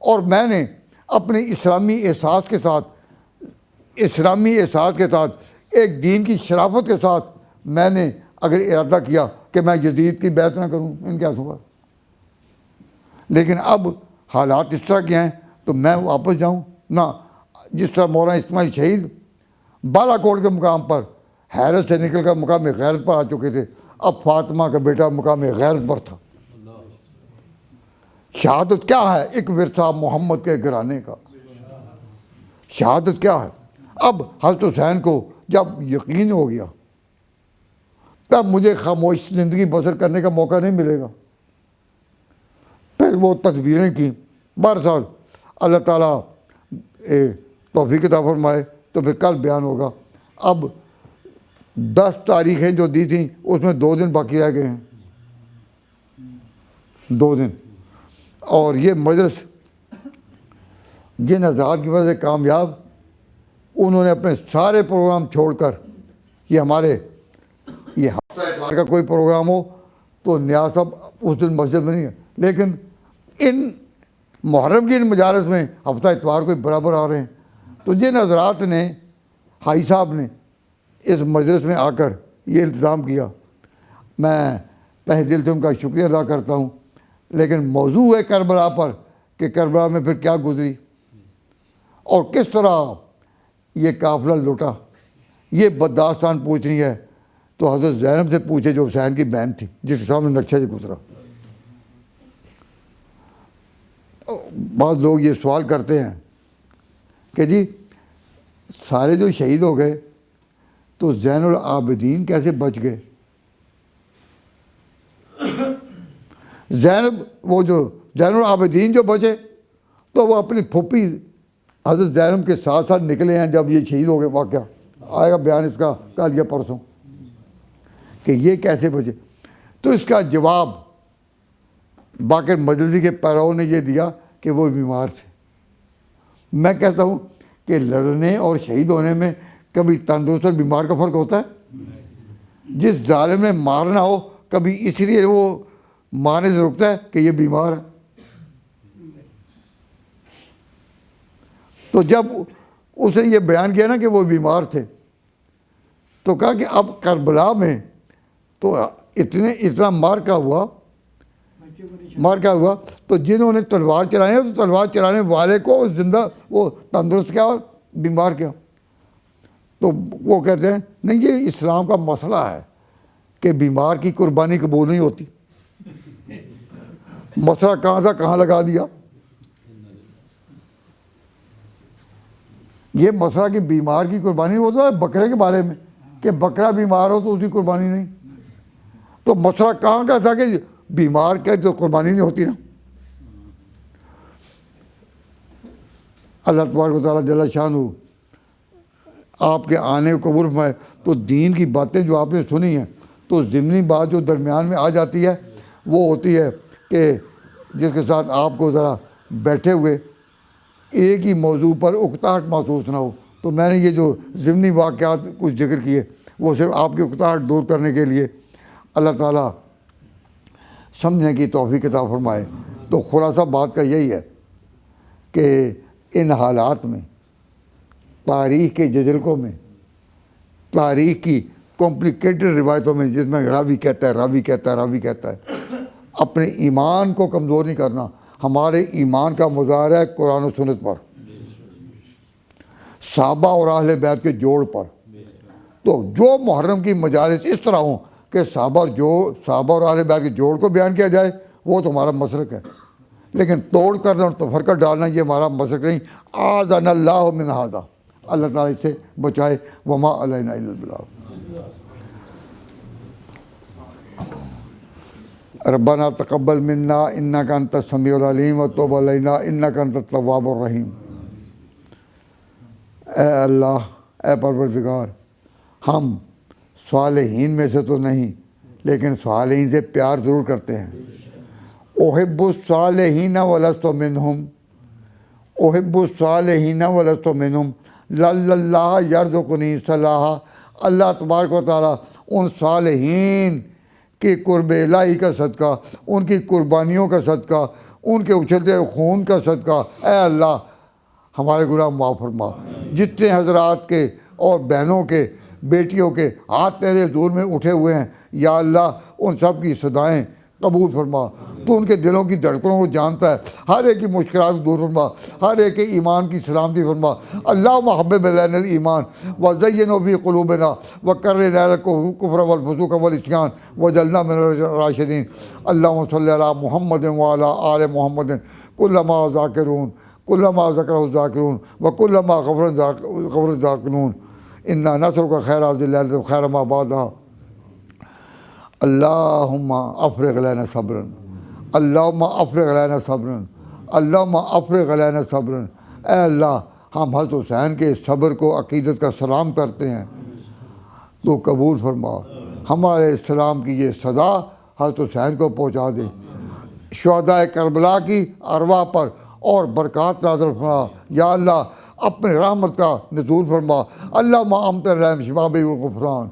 اور میں نے اپنے اسلامی احساس کے ساتھ ایک دین کی شرافت کے ساتھ میں نے اگر ارادہ کیا کہ میں یزید کی بیعت نہ کروں، ان کے آنسوں پر، لیکن اب حالات اس طرح کے ہیں تو میں واپس جاؤں نہ؟ جس طرح مولانا اسماعیل شہید بالا کوٹ کے مقام پر حیرت سے نکل کر مقام غیرت پر آ چکے تھے، اب فاطمہ کا بیٹا مقام غیرت پر تھا۔ شہادت کیا ہے؟ ایک ورثہ محمد کے گھرانے کا۔ شہادت کیا ہے؟ اب حضرت حسین کو جب یقین ہو گیا تب مجھے خاموش زندگی بسر کرنے کا موقع نہیں ملے گا۔ پھر وہ تدبیریں کی، بہرحال اللہ تعالیٰ توفیق عطا فرمائے تو پھر کل بیان ہوگا۔ اب 10 تاریخیں جو دی تھیں اس میں 2 دن باقی رہ گئے ہیں، 2 دن، اور یہ مجلس جن حضرات کی وجہ سے کامیاب، انہوں نے اپنے سارے پروگرام چھوڑ کر، یہ ہمارے یہ ہفتہ اتوار کا کوئی پروگرام ہو تو نیاز صاحب اس دن مسجد میں نہیں ہے، لیکن ان محرم کی ان مجالس میں ہفتہ اتوار کو برابر آ رہے ہیں۔ تو جن حضرات نے، حاجی صاحب نے اس مجلس میں آ کر یہ التزام کیا، میں تہ دل سے ان کا شکریہ ادا کرتا ہوں۔ لیکن موضوع ہے کربلا پر کہ کربلا میں پھر کیا گزری اور کس طرح یہ قافلہ لوٹا، یہ بدداستان پوچھنی ہے تو حضرت زینب سے پوچھے جو حسین کی بہن تھی، جس کے سامنے نقشہ سے گزرا۔ بعض لوگ یہ سوال کرتے ہیں کہ جی سارے جو شہید ہو گئے تو زین العابدین کیسے بچ گئے؟ وہ جو زین العابدین جو بچے تو وہ اپنی پھوپھی حضرت زینب کے ساتھ ساتھ نکلے ہیں جب یہ شہید ہو گئے۔ واقعہ آئے گا بیان اس کا کل یا پرسوں کہ یہ کیسے بچے۔ تو اس کا جواب باقر مجلسی کے پیراؤں نے یہ دیا کہ وہ بیمار تھے۔ میں کہتا ہوں کہ لڑنے اور شہید ہونے میں کبھی تندرست اور بیمار کا فرق ہوتا ہے؟ جس ظالم نے مارنا ہو کبھی اس لیے وہ مارنے سے رکتا ہے کہ یہ بیمار ہے؟ تو جب اس نے یہ بیان کیا نا کہ وہ بیمار تھے تو کہا کہ اب کربلا میں تو اتنا مار کا ہوا تو جنہوں نے تلوار چلانی ہے تو تلوار چلانے والے کو زندہ وہ تندرست کیا اور بیمار کیا؟ تو وہ کہتے ہیں نہیں، یہ اسلام کا مسئلہ ہے کہ بیمار کی قربانی قبول نہیں ہوتی۔ مسئلہ کہاں تھا کہاں لگا دیا۔ یہ مسئلہ کہ بیمار کی قربانی ہوتا ہے بکرے کے بارے میں کہ بکرا بیمار ہو تو اس کی قربانی نہیں، تو مسئلہ کہاں کا تھا کہ بیمار کا تو قربانی نہیں ہوتی نا۔ اللہ تبارک و تعالیٰ جل شانہ آپ کے آنے کو قبول فرمائے۔ تو دین کی باتیں جو آپ نے سنی ہیں تو ضمنی بات جو درمیان میں آ جاتی ہے وہ ہوتی ہے کہ جس کے ساتھ آپ کو ذرا بیٹھے ہوئے ایک ہی موضوع پر اکتاہٹ محسوس نہ ہو۔ تو میں نے یہ جو ضمنی واقعات کچھ ذکر کیے وہ صرف آپ کی اکتاہٹ دور کرنے کے لیے، اللہ تعالیٰ سمجھنے کی توفیق عطا فرمائے۔ تو خلاصہ بات کا یہی ہے کہ ان حالات میں، تاریخ کے جزلکوں میں، تاریخ کی کمپلیکیٹڈ روایتوں میں جس میں راوی کہتا ہے اپنے ایمان کو کمزور نہیں کرنا۔ ہمارے ایمان کا مظاہرہ ہے قرآن و سنت پر، صحابہ اور اہل بیت کے جوڑ پر۔ تو جو محرم کی مجالس اس طرح ہوں کہ صحابہ اور اہل بیت کے جوڑ کو بیان کیا جائے وہ تو ہمارا مسلک ہے، لیکن توڑ کرنا اور تفرقہ ڈالنا یہ ہمارا مسلک نہیں۔ اعاذنا اللہ من ھذا، اللہ تعالیٰ اس سے بچائے۔ وما علینا الا البلاغ۔ ربنا تقبل منا انک انت السمیع العلیم وتب علینا انک انت التواب الرحیم۔ اے اللہ، اے پروردگار، ہم صالحین میں سے تو نہیں لیکن صالحین سے پیار ضرور کرتے ہیں۔ احب الصالحین ولست منہم، احب الصالحین ولست منہم، اللہ یرزقنی صلاح، اللہ تبارک و تعالیٰ ان صالحین کے قرب الہی کا صدقہ، ان کی قربانیوں کا صدقہ، ان کے اچھلتے ہوئے خون کا صدقہ، اے اللہ ہمارے گناہ معاف فرما۔ جتنے حضرات کے اور بہنوں کے بیٹیوں کے ہاتھ تیرے حضور میں اٹھے ہوئے ہیں یا اللہ ان سب کی صدائیں قبول فرما۔ تو ان کے دلوں کی دھڑکنوں کو جانتا ہے، ہر ایک کی مشکلات دور فرما، ہر ایک کے ایمان کی سلامتی فرما۔ اللہم حبب الینا الایمان وزینہ فی قلوبنا وکرہ الینا الکفر والفسوق والعصیان واجعلنا من الراشدین۔ اللہم صلی علی محمد وعلی آل محمد کلما ذاکرون کلما ذکرہ الذاکرون وکلما غفر الذاکرون۔ انا نسألک خیر هذه الليلة وخیر ما بعدها۔ اللہم افرغ علینا صبرا، اللہم افرغ علینا صبرا، اللہم افرغ علینا صبرا۔ اے اللہ ہم حضرت حسین کے صبر کو عقیدت کا سلام کرتے ہیں، تو قبول فرما۔ ہمارے اسلام کی یہ صدا حضرت حسین کو پہنچا دے، شہداء کربلا کی ارواح پر اور برکات نازل فرما یا اللہ، اپنے رحمت کا نزول فرما۔ اللہم امطر علیہم شباب الغفران،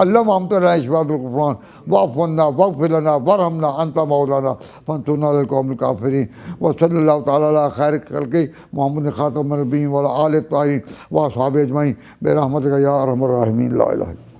اللہم امطر علیہم شباب الغفران واعف عنا واغفر لنا وارحمنا انت مولانا فانصرنا علی القوم الکافرین۔ وصلی اللہ تعالیٰ علی خیر خلقہ محمد خاتم النبیین وعلی آلہ الطاہرین واصحابہ اجمعین برحمتک یا ارحم الراحمین لا الہ الا انت۔